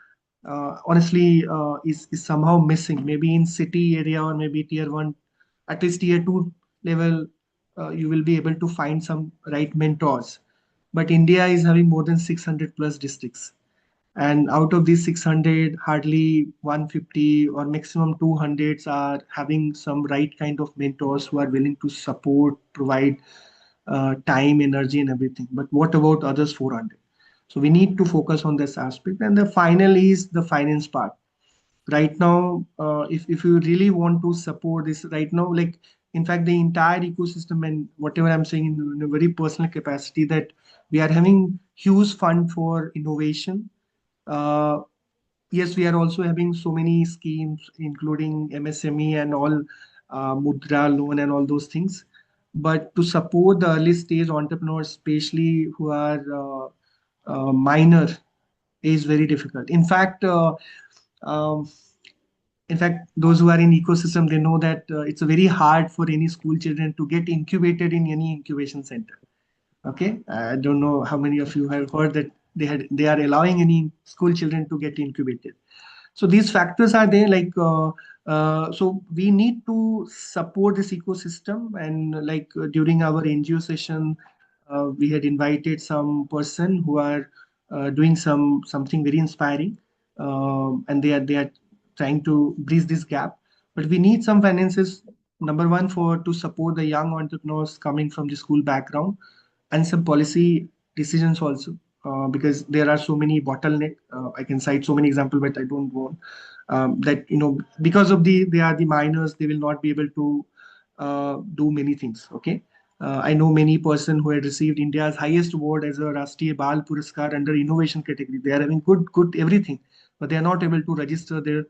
honestly is somehow missing. Maybe in city area or maybe tier one, at least tier two level, you will be able to find some right mentors. But India is having more than 600 plus districts. And out of these 600, hardly 150 or maximum 200s are having some right kind of mentors who are willing to support, provide time, energy, and everything. But what about others 400? So we need to focus on this aspect. And the final is the finance part. Right now, if you really want to support this right now, like in fact, the entire ecosystem and whatever I'm saying in a very personal capacity, that we are having huge fund for innovation. Uh, yes, we are also having so many schemes, including MSME and all, Mudra loan and all those things. But to support the early stage entrepreneurs, especially who are minor, is very difficult. Um, in fact, those who are in ecosystem, they know that it's very hard for any school children to get incubated in any incubation center. Okay, I don't know how many of you have heard that they are allowing any school children to get incubated. So these factors are there. So we need to support this ecosystem. And during our NGO session, we had invited some person who are doing something very inspiring, and they are trying to bridge this gap. But we need some finances. Number one, for to support the young entrepreneurs coming from the school background, and some policy decisions also, because there are so many bottleneck. I can cite so many examples, but I don't want that, because of they are the minors, they will not be able to do many things. Okay. I know many person who had received India's highest award as a Rashtriya Bal Puraskar under innovation category. They are having good everything, but they are not able to register their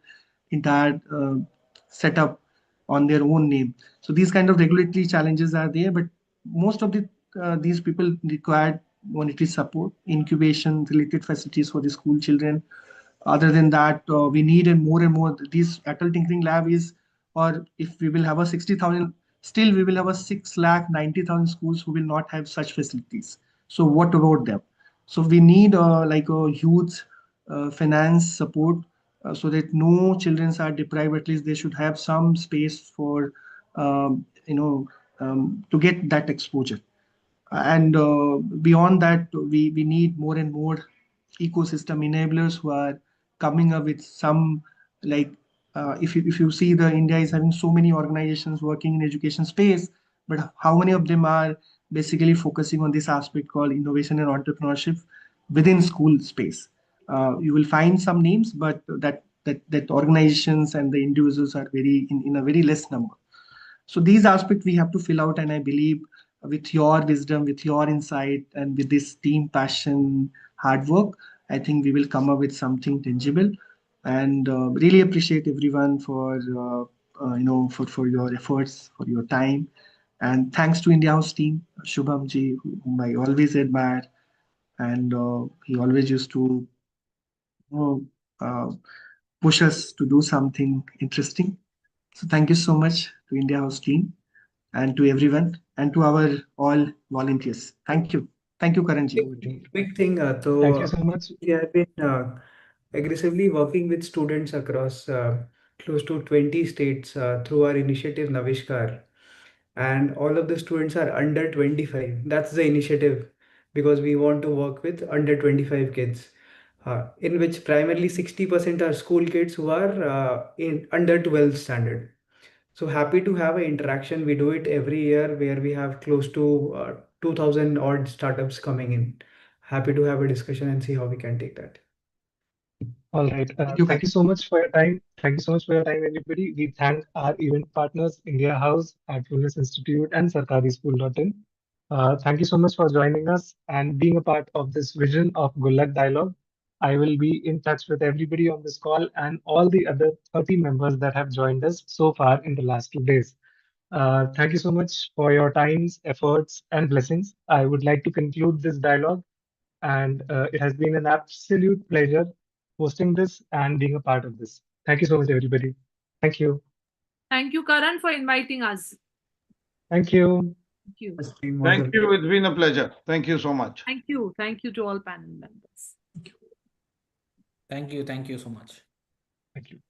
entire setup on their own name. So these kind of regulatory challenges are there, but most of these people require monetary support, incubation related facilities for the school children. Other than that, we need and more. These Atal Tinkering Lab is, or if we will have a 60,000, still we will have a 6,90,000 schools who will not have such facilities. So what about them? So we need like a huge finance support, so that no children are deprived. At least they should have some space for to get that exposure. And beyond that, we need more and more ecosystem enablers who are coming up with some, like if you see, the India is having so many organizations working in education space, but how many of them are basically focusing on this aspect called innovation and entrepreneurship within school space? You will find some names, but that organizations and the individuals are very in a very less number. So these aspects we have to fill out, and I believe with your wisdom, with your insight, and with this team passion, hard work, I think we will come up with something tangible. And really appreciate everyone for for your efforts, for your time. And thanks to India House team, Shubham ji, whom I always admire, and he always used to you know, uh, push us to do something interesting. So thank you so much to India House team and to everyone and to our all volunteers. Thank you. Thank you, Karan ji. Over to you. Quick thing, Thank you so much. we have been aggressively working with students across close to 20 states through our initiative Navishkar, and all of the students are under 25. That's the initiative because we want to work with under 25 kids, in which primarily 60% are school kids who are in under 12 standard. So happy to have an interaction. We do it every year where we have close to 2000 odd startups coming in. Happy to have a discussion and see how we can take that. All right. Thank you, Thank you guys. so much for your time. Thank you so much for your time, everybody. We thank our event partners, India House, Artfulness Institute, and SarkariSchool.in. Thank you so much for joining us and being a part of this vision of Gullak Dialogue. I will be in touch with everybody on this call and all the other 30 members that have joined us so far in the last 2 days. Thank you so much for your times, efforts, and blessings. I would like to conclude this dialogue, and it has been an absolute pleasure hosting this and being a part of this. Thank you so much, everybody. Thank you. Thank you, Karan, for inviting us. Thank you. Thank you. This team was Thank you. It's been a pleasure. Thank you so much. Thank you. Thank you to all panel members. Thank you. Thank you so much. Thank you.